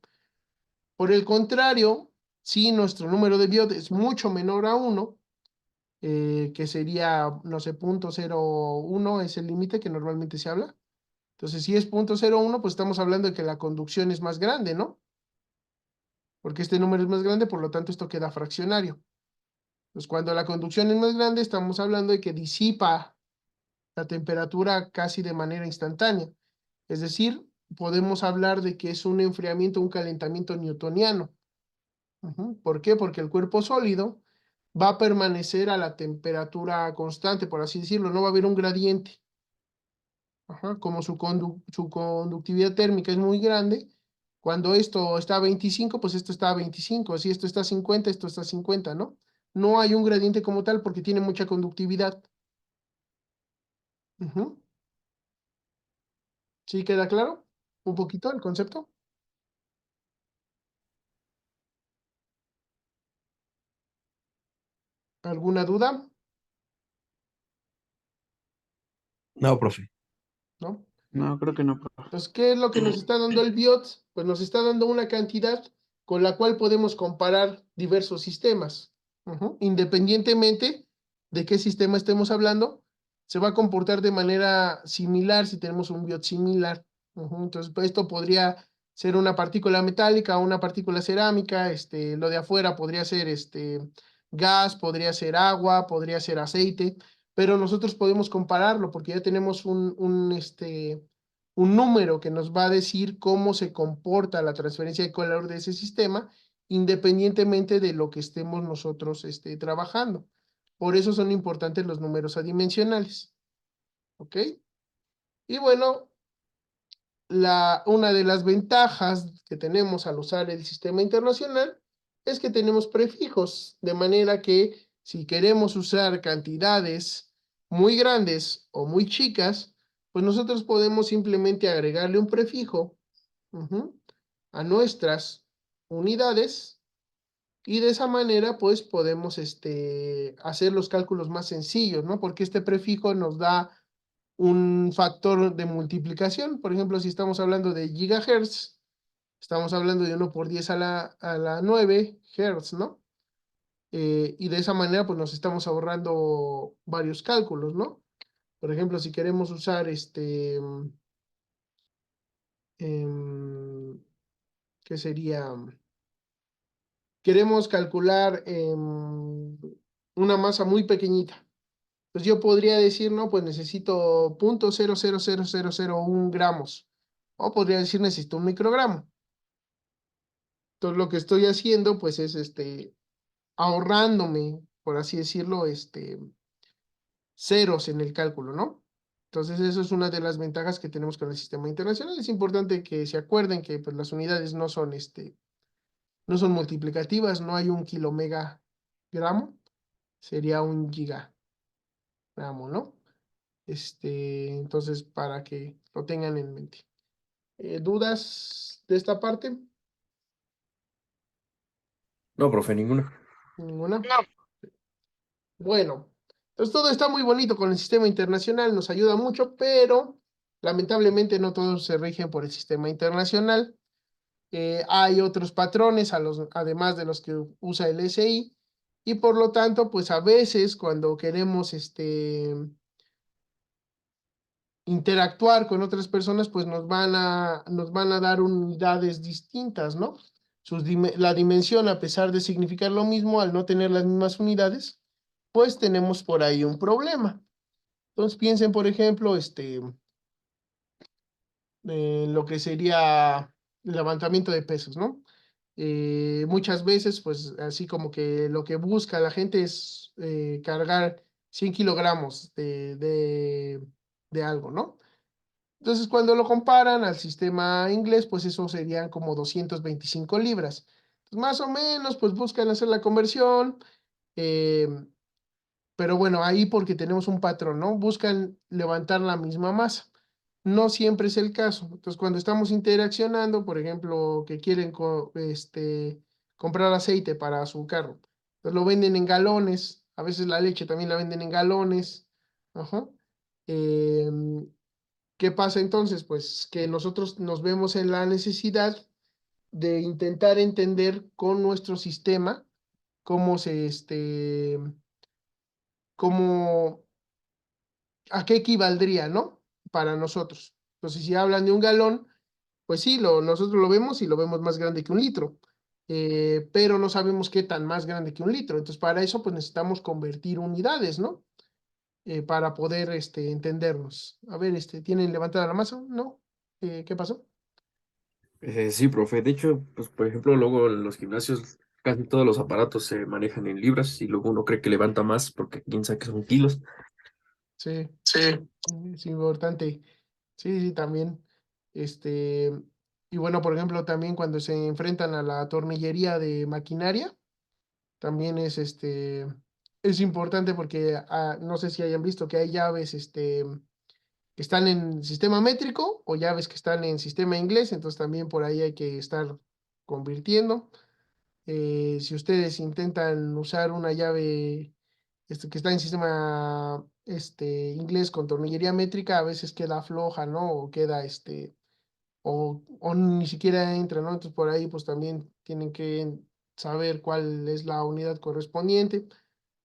Por el contrario, si nuestro número de Biot es mucho menor a 1, que sería, no sé, 0.01 es el límite que normalmente se habla. Entonces, si es 0.01, pues estamos hablando de que la conducción es más grande, ¿no? Porque este número es más grande, por lo tanto esto queda fraccionario. Pues cuando la conducción es más grande, estamos hablando de que disipa la temperatura casi de manera instantánea. Es decir, podemos hablar de que es un enfriamiento, un calentamiento newtoniano. ¿Por qué? Porque el cuerpo sólido va a permanecer a la temperatura constante, por así decirlo, no va a haber un gradiente. Ajá, como su conductividad térmica es muy grande, cuando esto está a 25, pues esto está a 25. Si esto está a 50, esto está a 50, ¿no? No hay un gradiente como tal porque tiene mucha conductividad. Ujú. ¿Sí queda claro? ¿Un poquito el concepto? ¿Alguna duda? No, profe. ¿No? No, creo que no, profe. Entonces, ¿qué es lo que nos está dando el BIOT? Pues nos está dando una cantidad con la cual podemos comparar diversos sistemas. Ujú. Independientemente de qué sistema estemos hablando, se va a comportar de manera similar si tenemos un BIOT similar. Ujú. Entonces, pues, esto podría ser una partícula metálica o una partícula cerámica. Lo de afuera podría ser gas, podría ser agua, podría ser aceite, pero nosotros podemos compararlo porque ya tenemos un número que nos va a decir cómo se comporta la transferencia de calor de ese sistema, independientemente de lo que estemos nosotros trabajando. Por eso son importantes los números adimensionales. ¿Ok? Y bueno, una de las ventajas que tenemos al usar el sistema internacional es que tenemos prefijos, de manera que si queremos usar cantidades muy grandes o muy chicas, pues nosotros podemos simplemente agregarle un prefijo a nuestras unidades y de esa manera pues podemos hacer los cálculos más sencillos, ¿no? Porque este prefijo nos da un factor de multiplicación. Por ejemplo, si estamos hablando de gigahertz, estamos hablando de 1 por 10 a la 9 hertz, ¿no? Y de esa manera, pues nos estamos ahorrando varios cálculos, ¿no? Por ejemplo, si queremos usar ¿qué sería? Queremos calcular una masa muy pequeñita. Pues yo podría decir, no, pues necesito 0.000001 gramos. O podría decir, necesito un microgramo. Entonces lo que estoy haciendo, pues es ahorrándome, por así decirlo, ceros en el cálculo, ¿no? Entonces eso es una de las ventajas que tenemos con el sistema internacional. Es importante que se acuerden que pues, las unidades no son multiplicativas, no hay un kilomegagramo, sería un gigagramo, ¿no? Entonces, para que lo tengan en mente. ¿Dudas de esta parte? No, profe, ninguna. ¿Ninguna? No. Bueno, entonces todo está muy bonito con el sistema internacional, nos ayuda mucho, pero lamentablemente no todos se rigen por el sistema internacional. Hay otros patrones además de los que usa el SI, y por lo tanto, pues a veces cuando queremos interactuar con otras personas, pues nos van a dar unidades distintas, ¿no? La dimensión, a pesar de significar lo mismo, al no tener las mismas unidades, pues tenemos por ahí un problema. Entonces piensen, por ejemplo, lo que sería el levantamiento de pesos, ¿no? Muchas veces, pues así como que lo que busca la gente es cargar 100 kilogramos de algo, ¿no? Entonces, cuando lo comparan al sistema inglés, pues eso serían como 225 libras. Pues, más o menos, pues buscan hacer la conversión, eh, pero bueno, ahí porque tenemos un patrón, ¿no? Buscan levantar la misma masa. No siempre es el caso. Entonces, cuando estamos interaccionando, por ejemplo, que quieren comprar aceite para su carro, pues lo venden en galones, a veces la leche también la venden en galones. Ajá. Em, ¿Qué pasa entonces? Pues que nosotros nos vemos en la necesidad de intentar entender con nuestro sistema cómo cómo, a qué equivaldría, ¿no? Para nosotros. Entonces, si hablan de un galón, pues sí, nosotros lo vemos y lo vemos más grande que un litro, pero no sabemos qué tan más grande que un litro. Entonces, para eso, pues necesitamos convertir unidades, ¿no? Para poder entendernos. A ver, ¿tienen levantada la masa? ¿No? ¿Qué pasó? Sí, profe. De hecho, pues, por ejemplo, luego en los gimnasios casi todos los aparatos se manejan en libras y luego uno cree que levanta más porque piensa que son kilos. Sí, Sí. es importante Sí, sí, también. Este, y bueno, por ejemplo, también cuando se enfrentan a la tornillería de maquinaria, también es importante porque no sé si hayan visto que hay llaves que están en sistema métrico o llaves que están en sistema inglés, entonces también por ahí hay que estar convirtiendo. Si ustedes intentan usar una llave que está en sistema inglés con tornillería métrica, a veces queda floja, ¿no? O queda o ni siquiera entra, ¿no? Entonces por ahí pues también tienen que saber cuál es la unidad correspondiente.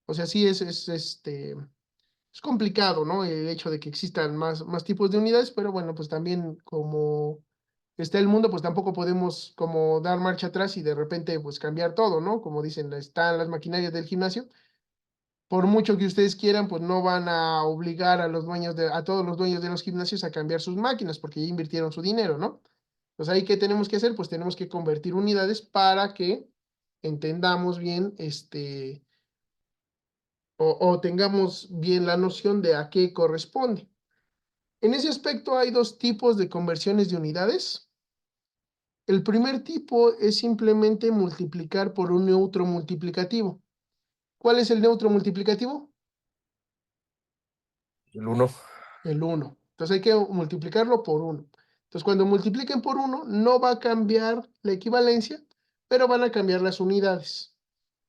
O sea, sí es complicado, ¿no? El hecho de que existan más tipos de unidades, pero bueno, pues también como está el mundo, pues tampoco podemos como dar marcha atrás y de repente pues cambiar todo, ¿no? Como dicen, están las maquinarias del gimnasio. Por mucho que ustedes quieran, pues no van a obligar a a todos los dueños de los gimnasios a cambiar sus máquinas porque ya invirtieron su dinero, ¿no? Entonces ahí, ¿qué tenemos que hacer? Pues tenemos que convertir unidades para que entendamos bien, o tengamos bien la noción de a qué corresponde. En ese aspecto hay dos tipos de conversiones de unidades. El primer tipo es simplemente multiplicar por un neutro multiplicativo. ¿Cuál es el neutro multiplicativo? El 1. El 1. Entonces hay que multiplicarlo por 1. Entonces cuando multipliquen por 1 no va a cambiar la equivalencia, pero van a cambiar las unidades.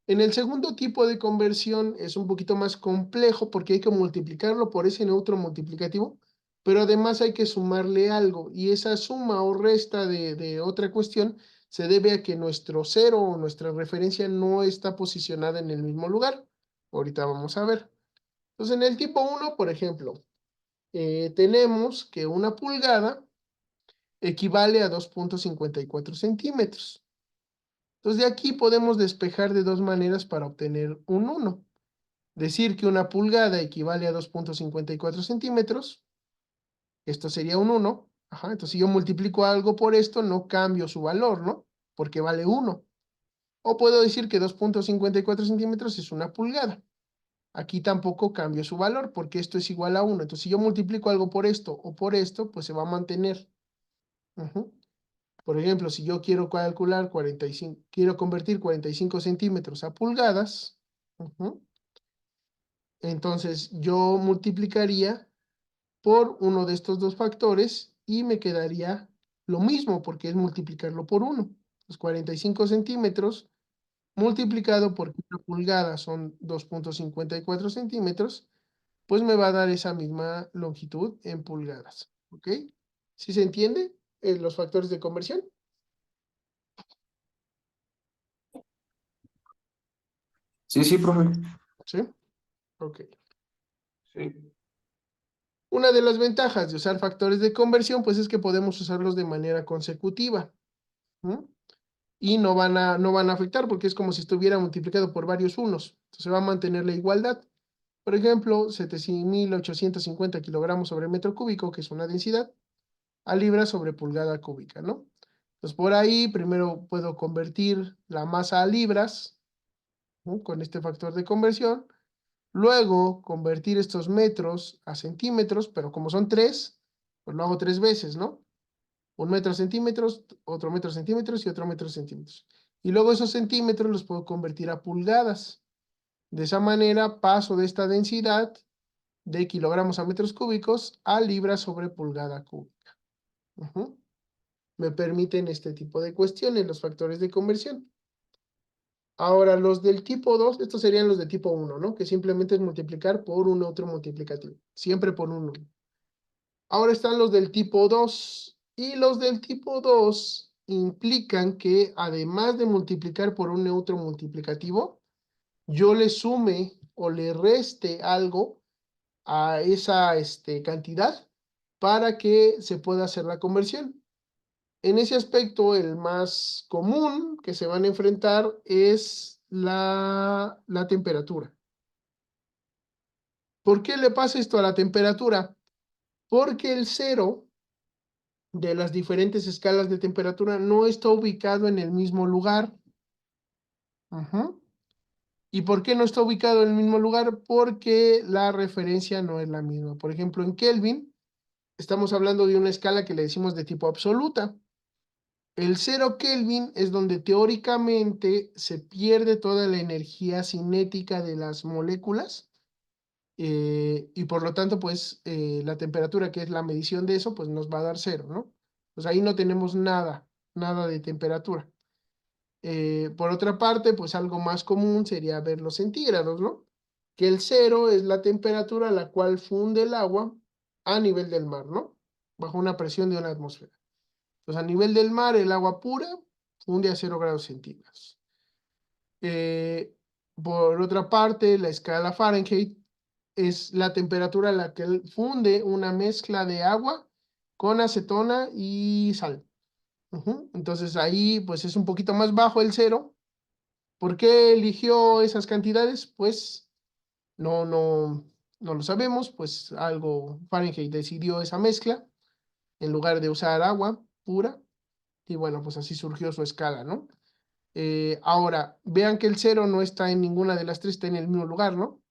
En el segundo tipo de conversión es un poquito más complejo porque hay que multiplicarlo por ese neutro multiplicativo, pero además hay que sumarle algo y esa suma o resta de otra cuestión se debe a que nuestro cero o nuestra referencia no está posicionada en el mismo lugar. Ahorita vamos a ver. Entonces en el tipo 1, por ejemplo, tenemos que una pulgada equivale a 2,54 centímetros. Entonces de aquí podemos despejar de dos maneras para obtener un 1. Decir que una pulgada equivale a 2,54 centímetros, esto sería un 1. Ajá, entonces si yo multiplico algo por esto, no cambio su valor, ¿no? Porque vale 1. O puedo decir que 2,54 centímetros es una pulgada. Aquí tampoco cambio su valor porque esto es igual a 1. Entonces si yo multiplico algo por esto o por esto, pues se va a mantener. Ujú. Por ejemplo, si yo quiero calcular 45, quiero convertir 45 centímetros a pulgadas, ujú, entonces yo multiplicaría por uno de estos dos factores y me quedaría lo mismo porque es multiplicarlo por 1. Los 45 centímetros multiplicado por una pulgada son 2,54 centímetros, pues me va a dar esa misma longitud en pulgadas. ¿Ok? ¿Sí se entiende los factores de conversión? Sí, sí, profe. ¿Sí? Ok. Sí. Una de las ventajas de usar factores de conversión, pues es que podemos usarlos de manera consecutiva. ¿Mm? Y no van a afectar porque es como si estuviera multiplicado por varios unos. Entonces va a mantener la igualdad. Por ejemplo, 7,850 kilogramos sobre metro cúbico, que es una densidad, a libras sobre pulgada cúbica, ¿no? Entonces por ahí primero puedo convertir la masa a libras, ¿no? Con este factor de conversión. Luego convertir estos metros a centímetros, pero como son 3, pues lo hago 3 veces, ¿no? Un metro a centímetros, otro metro a centímetros y otro metro a centímetros. Y luego esos centímetros los puedo convertir a pulgadas. De esa manera paso de esta densidad de kilogramos a metros cúbicos a libras sobre pulgada cúbica. Ujú. Me permiten este tipo de cuestiones, los factores de conversión. Ahora, los del tipo 2, estos serían los de tipo 1, ¿no? Que simplemente es multiplicar por un otro multiplicativo, siempre por un 1. Ahora están los del tipo 2, y los del tipo 2 implican que además de multiplicar por un neutro multiplicativo, yo le sume o le reste algo a esa cantidad para que se pueda hacer la conversión. En ese aspecto, el más común que se van a enfrentar es la temperatura. ¿Por qué le pasa esto a la temperatura? Porque el cero de las diferentes escalas de temperatura no está ubicado en el mismo lugar. Ujú. ¿Y por qué no está ubicado en el mismo lugar? Porque la referencia no es la misma. Por ejemplo, en Kelvin, estamos hablando de una escala que le decimos de tipo absoluta. El 0 Kelvin es donde teóricamente se pierde toda la energía cinética de las moléculas, y por lo tanto, pues la temperatura, que es la medición de eso, pues nos va a dar 0, ¿no? Pues ahí no tenemos nada de temperatura. Por otra parte, pues algo más común sería ver los centígrados, ¿no? Que el 0 es la temperatura a la cual funde el agua a nivel del mar, ¿no? Bajo una presión de una atmósfera. Entonces, a nivel del mar, el agua pura funde a 0 grados centígrados. Por otra parte, la escala Fahrenheit es la temperatura a la que funde una mezcla de agua con acetona y sal. Entonces ahí pues es un poquito más bajo el 0. ¿Por qué eligió esas cantidades? Pues no lo sabemos, pues algo Fahrenheit decidió esa mezcla en lugar de usar agua pura, y bueno, pues así surgió su escala, ¿no? Ahora, vean que el 0 no está en ninguna de las tres, está en el mismo lugar, ¿no?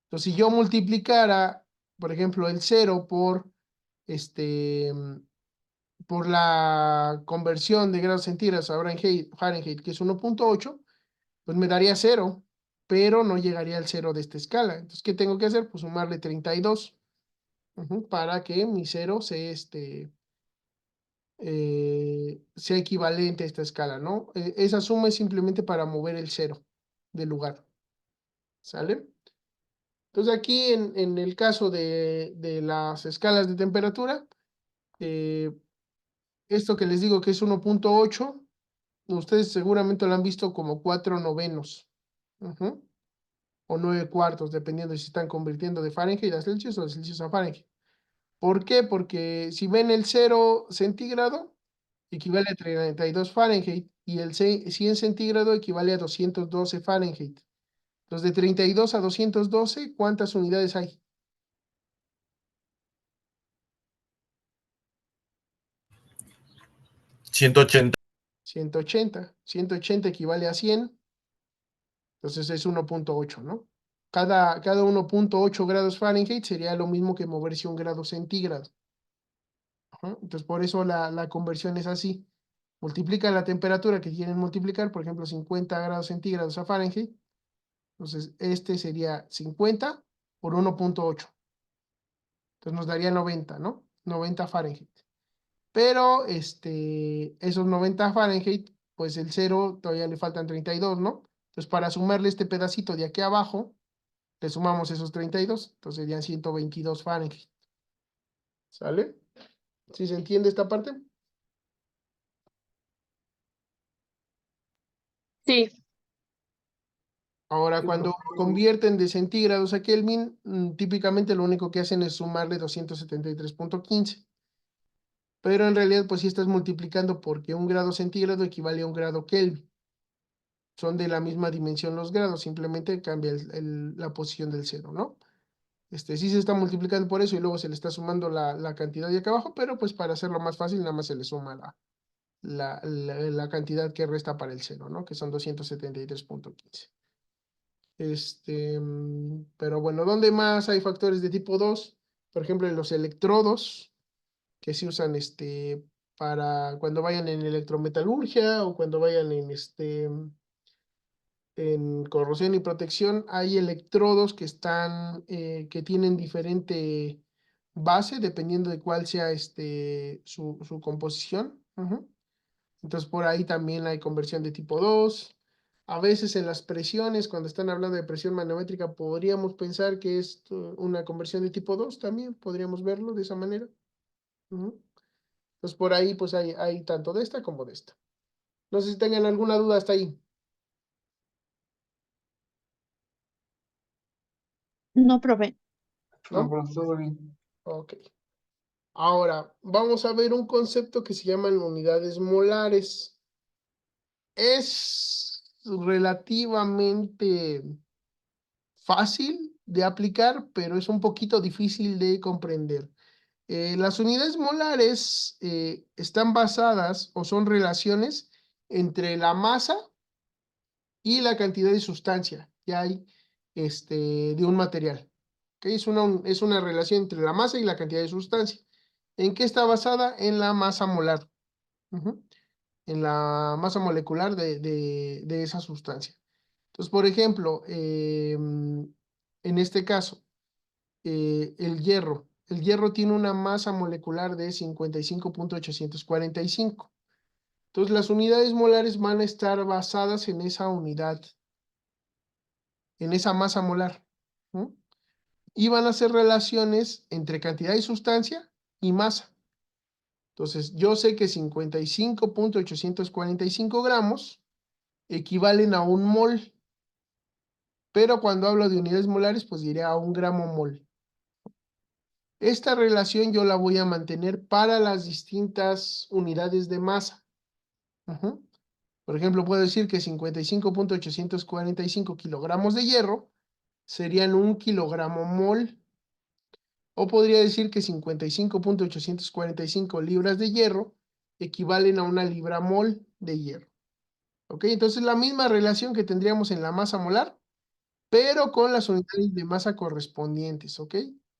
Entonces, si yo multiplicara, por ejemplo, el 0 por la conversión de grados centígrados a Fahrenheit, que es 1.8, pues me daría 0, pero no llegaría al 0 de esta escala. Entonces, ¿qué tengo que hacer? Pues sumarle 32, para que mi 0 sea equivalente a esta escala, ¿no? Esa suma es simplemente para mover el 0 del lugar, ¿sale? Entonces aquí en el caso de las escalas de temperatura, esto que les digo que es 1.8, ustedes seguramente lo han visto como 4/9, o 9/4, dependiendo de si están convirtiendo de Fahrenheit a Celsius o de Celsius a Fahrenheit. ¿Por qué? Porque si ven el 0 centígrado, equivale a 32 Fahrenheit, y el 100 centígrado equivale a 212 Fahrenheit. Entonces, de 32 a 212, ¿cuántas unidades hay? 180. 180 equivale a 100, entonces es 1.8, ¿no? Cada 1.8 grados Fahrenheit sería lo mismo que moverse 1 grado centígrado. Entonces, por eso la conversión es así. Multiplica la temperatura que quieren multiplicar, por ejemplo, 50 grados centígrados a Fahrenheit. Entonces, este sería 50 por 1.8. Entonces, nos daría 90, ¿no? 90 Fahrenheit. Pero, esos 90 Fahrenheit, pues el 0 todavía le faltan 32, ¿no? Entonces, para sumarle este pedacito de aquí abajo, le sumamos esos 32, entonces serían 122 Fahrenheit. ¿Sale? ¿Sí se entiende esta parte? Sí, Ahora, Sí, cuando profe. convierten de centígrados a Kelvin, típicamente lo único que hacen es sumarle 273.15. Pero en realidad, pues sí estás multiplicando, porque 1 grado centígrado equivale a 1 grado Kelvin. Son de la misma dimensión los grados, simplemente cambia la posición del 0, ¿no? Sí se está multiplicando por eso, y luego se le está sumando la cantidad de acá abajo, pero pues para hacerlo más fácil, nada más se le suma la cantidad que resta para el 0, ¿no? Que son 273.15. Pero bueno, ¿dónde más hay factores de tipo 2? Por ejemplo, en los electrodos, que se usan para cuando vayan en electrometalurgia, o cuando vayan en corrosión y protección. Hay electrodos que tienen diferente base, dependiendo de cuál sea su composición. Entonces, por ahí también hay conversión de tipo 2. A veces en las presiones, cuando están hablando de presión manométrica, podríamos pensar que es una conversión de tipo 2 también, podríamos verlo de esa manera. Entonces, por ahí pues hay tanto de esta como de esta. No sé si tengan alguna duda hasta ahí, no, profe. No, ¿no? pero todo bien. Ok. Ahora, vamos a ver un concepto que se llaman unidades molares. Es relativamente fácil de aplicar, pero es un poquito difícil de comprender. Las unidades molares están basadas, o son relaciones entre la masa y la cantidad de sustancia que hay de un material. ¿Ok? Es una relación entre la masa y la cantidad de sustancia. ¿En qué está basada? En la masa molar. Ujú. En la masa molecular de esa sustancia. Entonces, por ejemplo, en este caso, el hierro. El hierro tiene una masa molecular de 55.845. Entonces, las unidades molares van a estar basadas en esa unidad, en esa masa molar. ¿No? Y van a ser relaciones entre cantidad de sustancia y masa. Entonces, yo sé que 55.845 gramos equivalen a un mol, pero cuando hablo de unidades molares, pues diré a un gramo mol. Esta relación yo la voy a mantener para las distintas unidades de masa. Ujú. Por ejemplo, puedo decir que 55.845 kilogramos de hierro serían un kilogramo mol. O podría decir que 55.845 libras de hierro equivalen a una libra mol de hierro. ¿Ok? Entonces la misma relación que tendríamos en la masa molar, pero con las unidades de masa correspondientes. ¿Ok?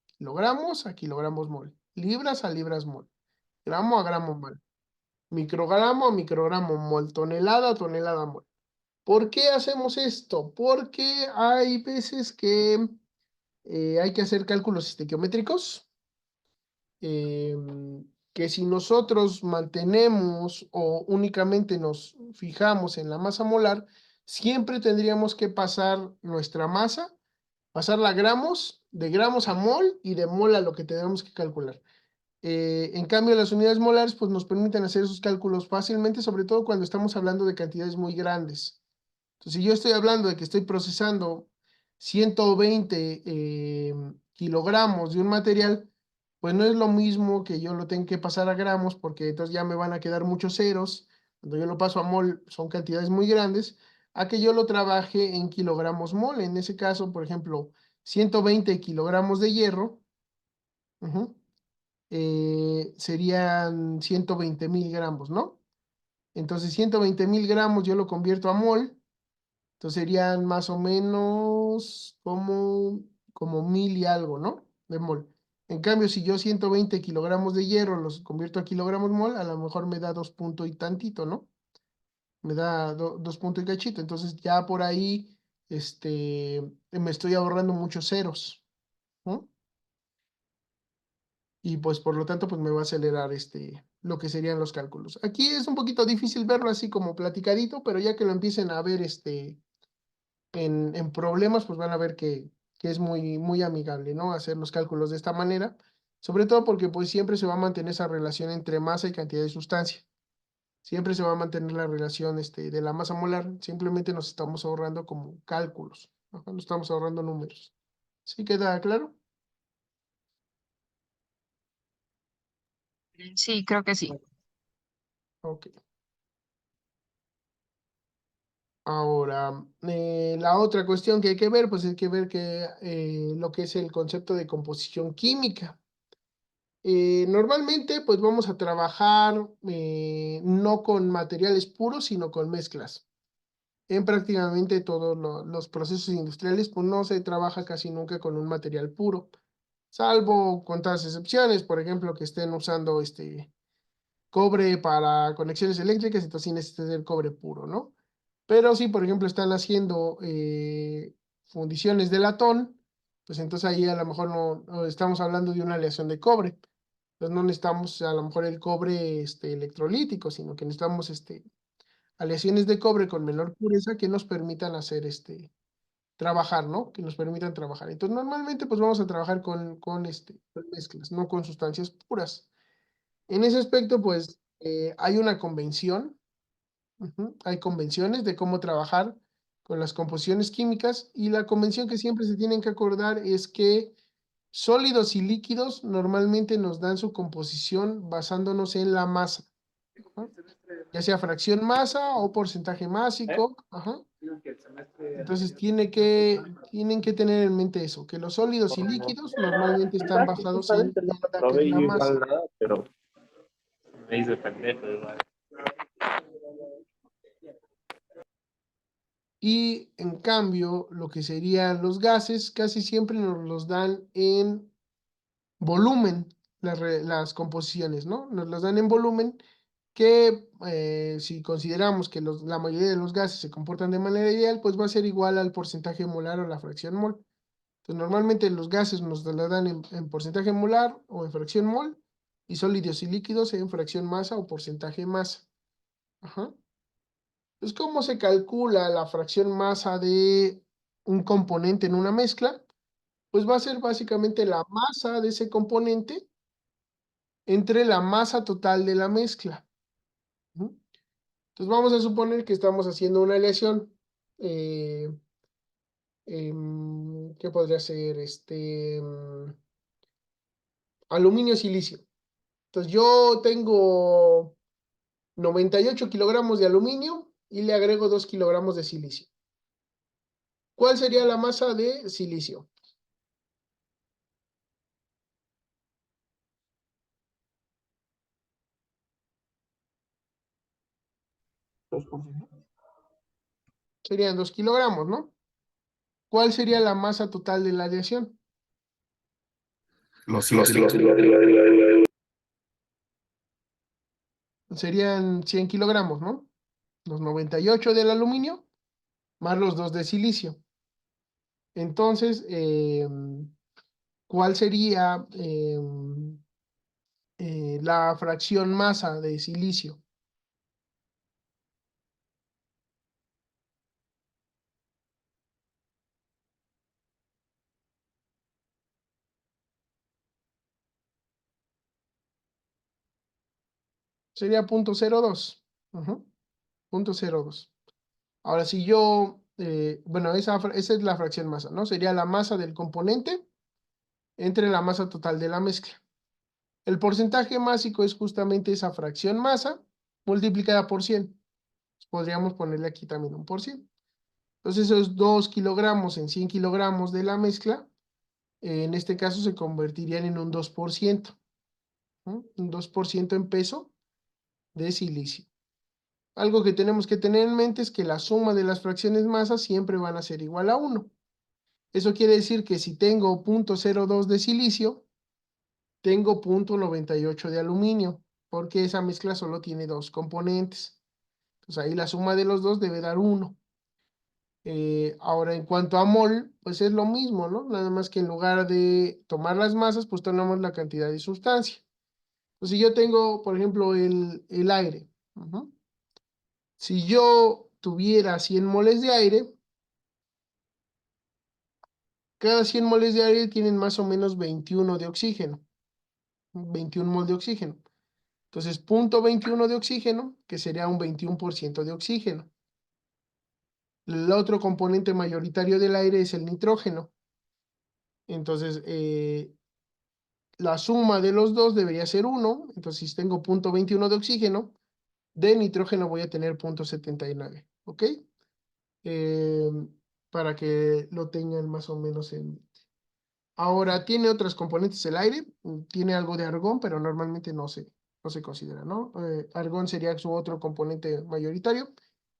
Kilogramos a kilogramos mol. Libras a libras mol. Gramo a gramo mol. Microgramo a microgramo mol. Tonelada a tonelada mol. ¿Por qué hacemos esto? Porque hay veces que hay que hacer cálculos estequiométricos, que si nosotros mantenemos o únicamente nos fijamos en la masa molar, siempre tendríamos que pasar nuestra masa, pasarla a gramos, de gramos a mol y de mol a lo que tenemos que calcular. En cambio, las unidades molares pues, nos permiten hacer esos cálculos fácilmente, sobre todo cuando estamos hablando de cantidades muy grandes. Entonces, si yo estoy hablando de que estoy procesando 120 kilogramos de un material, pues no es lo mismo que yo lo tenga que pasar a gramos, porque entonces ya me van a quedar muchos ceros. Cuando yo lo paso a mol, son cantidades muy grandes, a que yo lo trabaje en kilogramos mol. En ese caso, por ejemplo, 120 kilogramos de hierro, ujú, serían 120.000 gramos, ¿no? Entonces, 120.000 gramos yo lo convierto a mol. Entonces serían más o menos como 1.000 y algo, ¿no? De mol. En cambio, si yo 120 kilogramos de hierro los convierto a kilogramos mol, a lo mejor me da 2 puntos y tantito, ¿no? Me da 2 puntos y cachito. Entonces ya por ahí, me estoy ahorrando muchos ceros, ¿no? Y pues por lo tanto, pues me va a acelerar lo que serían los cálculos. Aquí es un poquito difícil verlo así como platicadito, pero ya que lo empiecen a ver, en problemas, pues van a ver que es muy, muy amigable, ¿no? Hacer los cálculos de esta manera, sobre todo porque pues siempre se va a mantener esa relación entre masa y cantidad de sustancia. Siempre se va a mantener la relación de la masa molar, simplemente nos estamos ahorrando como cálculos, ¿no? Nos estamos ahorrando números. ¿Sí queda claro? Sí, creo que sí. Ok. Ahora, la otra cuestión que hay que ver, pues hay que ver lo que es el concepto de composición química. Normalmente, pues vamos a trabajar no con materiales puros, sino con mezclas. En prácticamente todos los procesos industriales, pues no se trabaja casi nunca con un material puro, salvo contadas excepciones, por ejemplo, que estén usando cobre para conexiones eléctricas, entonces sí necesita ser cobre puro, ¿no? Pero si, por ejemplo, están haciendo fundiciones de latón, pues entonces ahí a lo mejor no estamos hablando de una aleación de cobre. Entonces no necesitamos a lo mejor el cobre electrolítico, sino que necesitamos aleaciones de cobre con menor pureza que nos permitan hacer trabajar, ¿no? Que nos permitan trabajar. Entonces normalmente pues vamos a trabajar con mezclas, no con sustancias puras. En ese aspecto pues hay una convención, hay convenciones de cómo trabajar con las composiciones químicas y la convención que siempre se tienen que acordar es que sólidos y líquidos normalmente nos dan su composición basándonos en la masa, ¿no? Ya sea fracción masa o porcentaje másico. Ajá. Entonces tienen que tener en mente eso, que los sólidos y líquidos normalmente están basados en Justamente no me la que probé es la yo masa. igual nada, pero me hice pendejo igual. Y en cambio, lo que serían los gases casi siempre nos los dan en volumen. las composiciones, ¿no? Nos las dan en volumen que si consideramos que la mayoría de los gases se comportan de manera ideal, pues va a ser igual al porcentaje molar o la fracción mol. Entonces, normalmente los gases nos la dan en porcentaje molar o en fracción mol, y sólidos y líquidos en fracción masa o porcentaje masa. Ajá. Entonces, ¿cómo se calcula la fracción masa de un componente en una mezcla? Pues va a ser básicamente la masa de ese componente entre la masa total de la mezcla. Ujú. Entonces vamos a suponer que estamos haciendo una aleación. ¿Qué podría ser? Aluminio-silicio. Entonces yo tengo 98 kilogramos de aluminio y le agrego 2 kilogramos de silicio. ¿Cuál sería la masa de silicio? Serían 2 kilogramos, ¿no? ¿Cuál sería la masa total de la aleación? Los 100 Serían 100 kilogramos, ¿no? Los 98 del aluminio más los 2 de silicio. Entonces, ¿cuál sería la fracción masa de silicio? Sería 0.02. Ujú, 0.02. Ahora, si yo, bueno, esa es la fracción masa, ¿no? Sería la masa del componente entre la masa total de la mezcla. El porcentaje másico es justamente esa fracción masa multiplicada por 100. Podríamos ponerle aquí también un por 100. Entonces, esos 2 kilogramos en 100 kilogramos de la mezcla, en este caso se convertirían en un 2%, ¿no? Un 2% en peso de silicio. Algo que tenemos que tener en mente es que la suma de las fracciones masa siempre van a ser igual a 1. Eso quiere decir que si tengo 0.02 de silicio, tengo 0.98 de aluminio, porque esa mezcla solo tiene 2 componentes. Entonces ahí la suma de los dos debe dar 1. Ahora, en cuanto a mol, pues es lo mismo, ¿no? Nada más que en lugar de tomar las masas, pues tomamos la cantidad de sustancia. Entonces, si yo tengo, por ejemplo, el aire. Ujú. Si yo tuviera 100 moles de aire, cada 100 moles de aire tienen más o menos 21 de oxígeno. 21 mol de oxígeno. Entonces, 0.21 de oxígeno, que sería un 21% de oxígeno. El otro componente mayoritario del aire es el nitrógeno. Entonces, la suma de los dos debería ser 1. Entonces, si tengo 0.21 de oxígeno, de nitrógeno voy a tener 0.79. ¿Ok? Eh, para que lo tengan más o menos en mente. Ahora, tiene otras componentes el aire. Tiene algo de argón, pero normalmente no se considera, ¿no? Argón sería su otro componente mayoritario.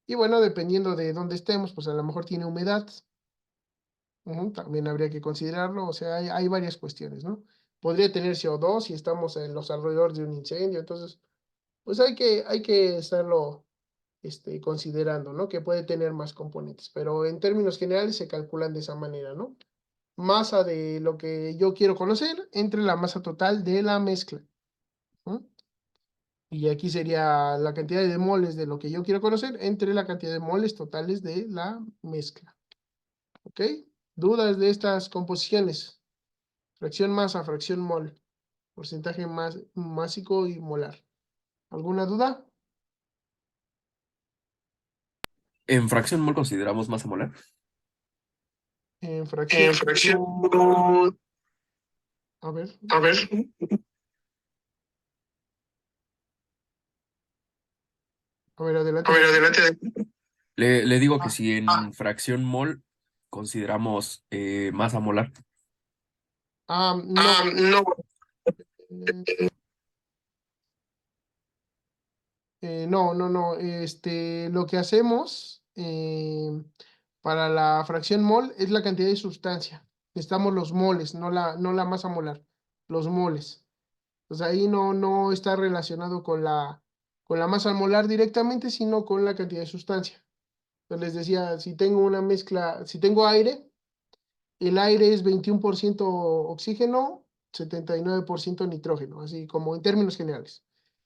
Y bueno, dependiendo de dónde estemos, pues a lo mejor tiene humedad. También habría que considerarlo. O sea, hay varias cuestiones, ¿no? Podría tener CO2 si estamos en los alrededores de un incendio. Entonces, pues hay que estarlo considerando, ¿no? Que puede tener más componentes. Pero en términos generales se calculan de esa manera, ¿no? Masa de lo que yo quiero conocer entre la masa total de la mezcla. ¿No? Y aquí sería la cantidad de moles de lo que yo quiero conocer entre la cantidad de moles totales de la mezcla. ¿Ok? ¿Dudas de estas composiciones? Fracción masa, fracción mol, porcentaje másico y molar. ¿Alguna duda? En fracción mol consideramos masa molar. En fracción. A ver. A ver, adelante. Le digo que si en fracción mol consideramos masa molar. No. No. Lo que hacemos para la fracción mol es la cantidad de sustancia. Necesitamos los moles, no la masa molar, los moles. Entonces ahí no está relacionado con la masa molar directamente, sino con la cantidad de sustancia. Entonces les decía, si tengo una mezcla, si tengo aire, el aire es 21% oxígeno, 79% nitrógeno, así como en términos generales.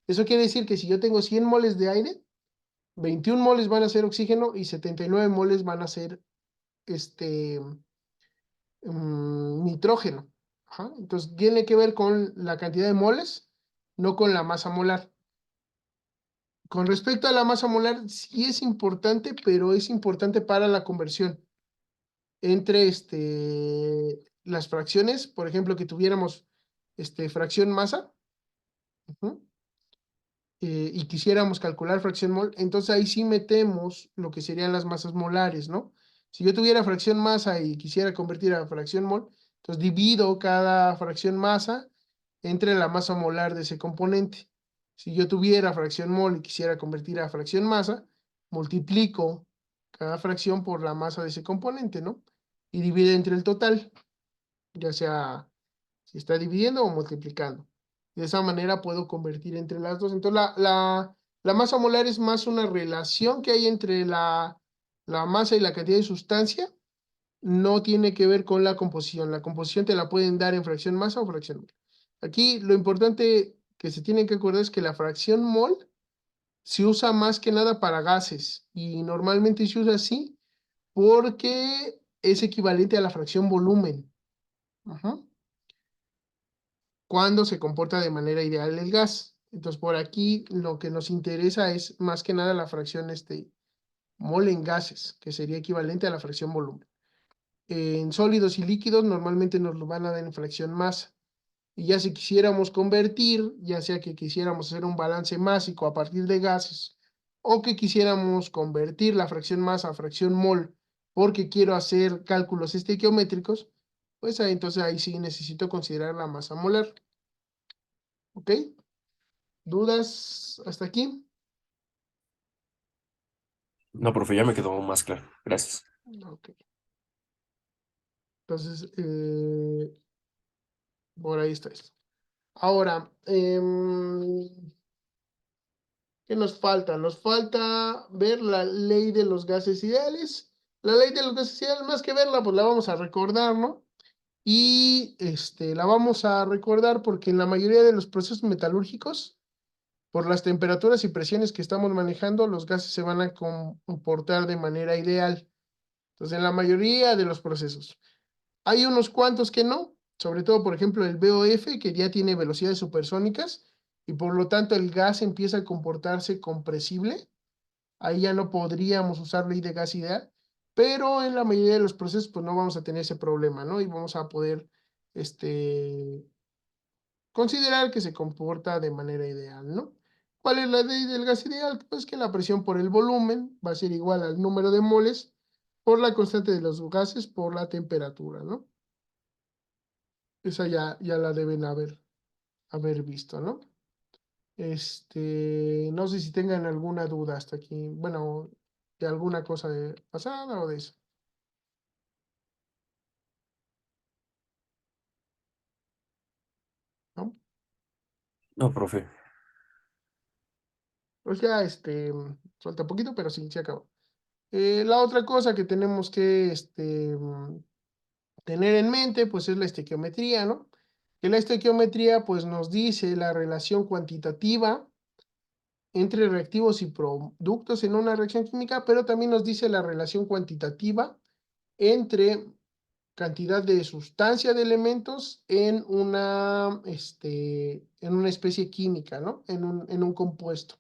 Eso quiere decir que si yo tengo 100 moles de aire, 21 moles van a ser oxígeno y 79 moles van a ser nitrógeno. Ajá. Entonces tiene que ver con la cantidad de moles, no con la masa molar. Con respecto a la masa molar, sí es importante, pero es importante para la conversión entre las fracciones, por ejemplo, que tuviéramos fracción masa, ujú, y quisiéramos calcular fracción mol, entonces ahí sí metemos lo que serían las masas molares, ¿no? Si yo tuviera fracción masa y quisiera convertir a fracción mol, entonces divido cada fracción masa entre la masa molar de ese componente. Si yo tuviera fracción mol y quisiera convertir a fracción masa, multiplico cada fracción por la masa de ese componente, ¿no? Y divide entre el total, ya sea si está dividiendo o multiplicando. De esa manera puedo convertir entre las dos. Entonces la masa molar es más una relación que hay entre la masa y la cantidad de sustancia. No tiene que ver con la composición. La composición te la pueden dar en fracción masa o fracción mol. Aquí lo importante que se tienen que acordar es que la fracción mol se usa más que nada para gases y normalmente se usa así porque es equivalente a la fracción volumen. Ajá. Cuando se comporta de manera ideal el gas. Entonces, por aquí lo que nos interesa es más que nada la fracción mol en gases, que sería equivalente a la fracción volumen. En sólidos y líquidos normalmente nos lo van a dar en fracción masa. Y ya si quisiéramos convertir, ya sea que quisiéramos hacer un balance másico a partir de gases, o que quisiéramos convertir la fracción masa a fracción mol, porque quiero hacer cálculos estequiométricos, pues entonces ahí sí necesito considerar la masa molar. ¿Ok? ¿Dudas hasta aquí? No, profe, ya me quedó más claro. Gracias. Ok. Entonces, por ahí está esto. Ahora, ¿qué nos falta? Nos falta ver la ley de los gases ideales. La ley de los gases ideales, más que verla, pues la vamos a recordar, ¿no? Y la vamos a recordar porque en la mayoría de los procesos metalúrgicos, por las temperaturas y presiones que estamos manejando, los gases se van a comportar de manera ideal. Entonces, en la mayoría de los procesos. Hay unos cuantos que no, sobre todo, por ejemplo, el BOF, que ya tiene velocidades supersónicas y por lo tanto el gas empieza a comportarse compresible. Ahí ya no podríamos usar ley de gas ideal, pero en la mayoría de los procesos pues no vamos a tener ese problema, ¿no? Y vamos a poder considerar que se comporta de manera ideal, ¿no? ¿Cuál es la ley del gas ideal? Pues que la presión por el volumen va a ser igual al número de moles por la constante de los gases por la temperatura, ¿no? Esa ya la deben haber visto, ¿no? No sé si tengan alguna duda hasta aquí, bueno, de alguna cosa de pasada o de eso, ¿no? No, profe. Pues ya, falta poquito, pero sí, se acabó. La otra cosa que tenemos que, tener en mente, pues es la estequiometría, ¿no? Que la estequiometría, pues nos dice la relación cuantitativa entre reactivos y productos en una reacción química, pero también nos dice la relación cuantitativa entre cantidad de sustancia de elementos en una especie química, ¿no? En un compuesto.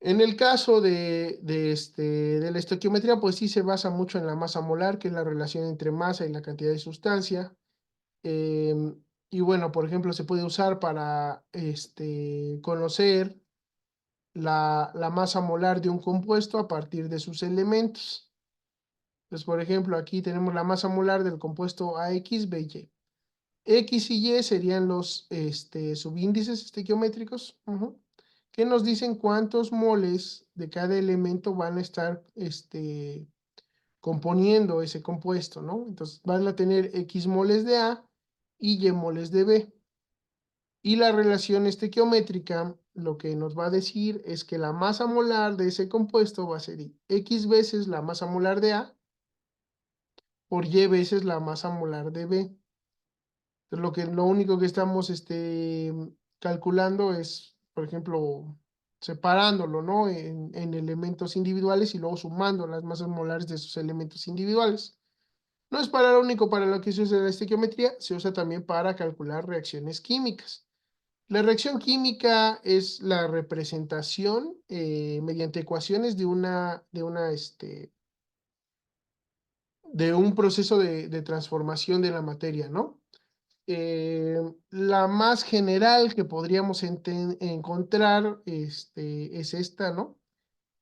En el caso de la estoquiometría, pues sí se basa mucho en la masa molar, que es la relación entre masa y la cantidad de sustancia. Y bueno, por ejemplo, se puede usar para conocer la masa molar de un compuesto a partir de sus elementos. Entonces, por ejemplo, aquí tenemos la masa molar del compuesto AX, BY. X y Y serían los subíndices estequiométricos, que nos dicen cuántos moles de cada elemento van a estar componiendo ese compuesto, ¿no? Entonces van a tener X moles de A y Y moles de B. Y la relación estequiométrica lo que nos va a decir es que la masa molar de ese compuesto va a ser X veces la masa molar de A por Y veces la masa molar de B. Entonces, lo único que estamos calculando es, por ejemplo, separándolo, ¿no? En elementos individuales y luego sumando las masas molares de esos elementos individuales. No es para lo único para lo que se usa la estequiometría, se usa también para calcular reacciones químicas. La reacción química es la representación mediante ecuaciones de un proceso de transformación de la materia, ¿no? La más general que podríamos encontrar es esta, ¿no?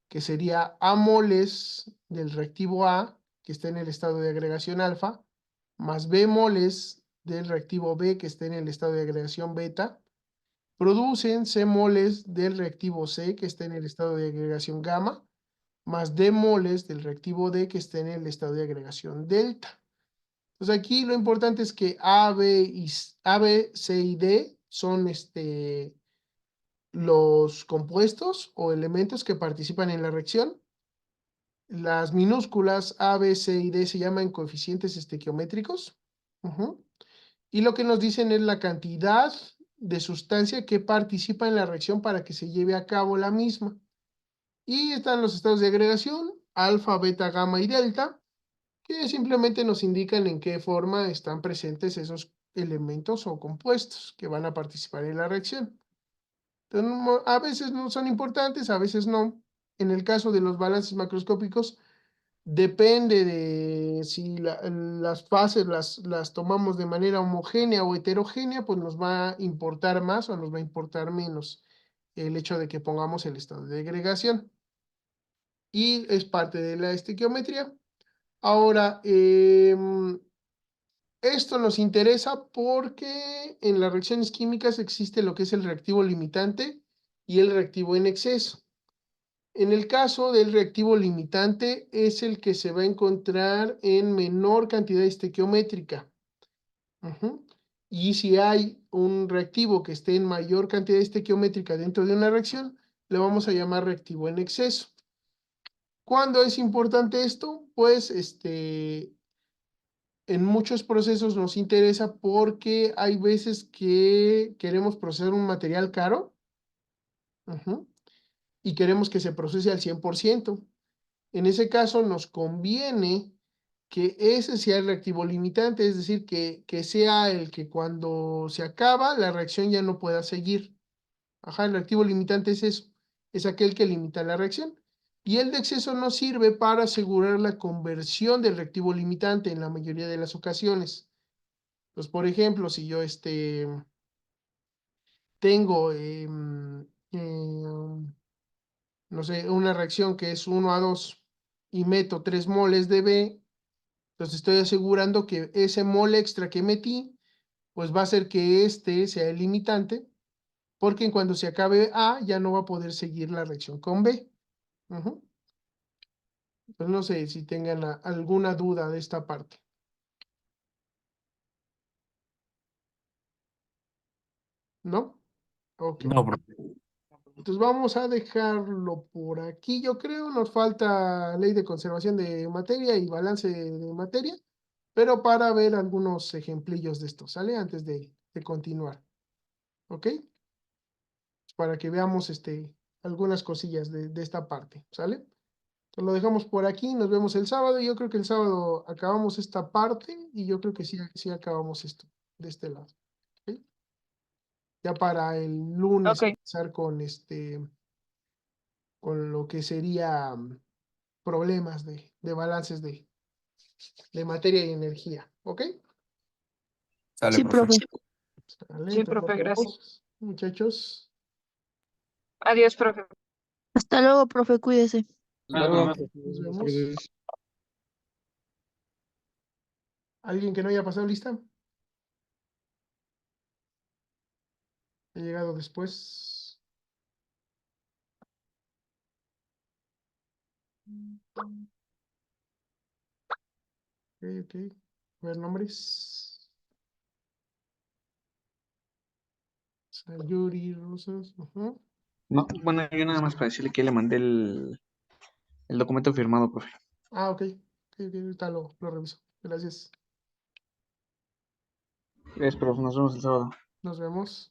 Que sería A moles del reactivo A, que está en el estado de agregación alfa, más B moles del reactivo B, que está en el estado de agregación beta, producen C moles del reactivo C, que está en el estado de agregación gamma, más D moles del reactivo D, que está en el estado de agregación delta. Entonces aquí lo importante es que A, B, C y D son los compuestos o elementos que participan en la reacción. Las minúsculas A, B, C y D se llaman coeficientes estequiométricos. Ujú. Y lo que nos dicen es la cantidad de sustancia que participa en la reacción para que se lleve a cabo la misma. Y están los estados de agregación, alfa, beta, gamma y delta, que simplemente nos indican en qué forma están presentes esos elementos o compuestos que van a participar en la reacción. Entonces, a veces no son importantes, a veces no. En el caso de los balances macroscópicos, depende de si las fases las tomamos de manera homogénea o heterogénea, pues nos va a importar más o nos va a importar menos el hecho de que pongamos el estado de agregación. Y es parte de la estequiometría. Ahora, esto nos interesa porque en las reacciones químicas existe lo que es el reactivo limitante y el reactivo en exceso. En el caso del reactivo limitante es el que se va a encontrar en menor cantidad estequiométrica. Ujú. Y si hay un reactivo que esté en mayor cantidad estequiométrica dentro de una reacción, le vamos a llamar reactivo en exceso. ¿Cuándo es importante esto? Pues en muchos procesos nos interesa porque hay veces que queremos procesar un material caro, ujú, y queremos que se procese al 100%. En ese caso nos conviene que ese sea el reactivo limitante, es decir, que sea el que cuando se acaba la reacción ya no pueda seguir. Ajá, el reactivo limitante es eso, es aquel que limita la reacción. Y el de exceso nos sirve para asegurar la conversión del reactivo limitante en la mayoría de las ocasiones. Pues, por ejemplo, si yo tengo, no sé, una reacción que es 1 a 2 y meto 3 moles de B, entonces estoy asegurando que ese mol extra que metí, pues va a hacer que este sea el limitante, porque en cuando se acabe A, ya no va a poder seguir la reacción con B. Ujú. Pues no sé si tengan alguna duda de esta parte. ¿No? Ok. No, profe. Entonces vamos a dejarlo por aquí, yo creo. Nos falta ley de conservación de materia y balance de materia, pero para ver algunos ejemplillos de esto, ¿sale? Antes de continuar, ¿ok? Para que veamos algunas cosillas de esta parte, ¿sale? Entonces lo dejamos por aquí, nos vemos el sábado. Yo creo que el sábado acabamos esta parte y yo creo que sí acabamos esto de este lado, ¿ok? Ya para el lunes Ok. empezar con lo que sería problemas de balances de materia y energía, ¿ok? Sale, Sí, profe. profe. Vale, Sí, entonces profe, nos gracias. vemos, muchachos. Adiós, profe. Hasta luego, profe, cuídese. Nada más. Nos vemos. ¿Alguien que no haya pasado lista? Ha llegado después. Ok, ok. A ver, nombres. Yuri Rosas. Ajá. No, bueno, yo nada más para decirle que le mandé el documento firmado, profe. Ah, ok. Ok, ahorita lo reviso. Gracias. Gracias, profe. Nos vemos el sábado. Nos vemos.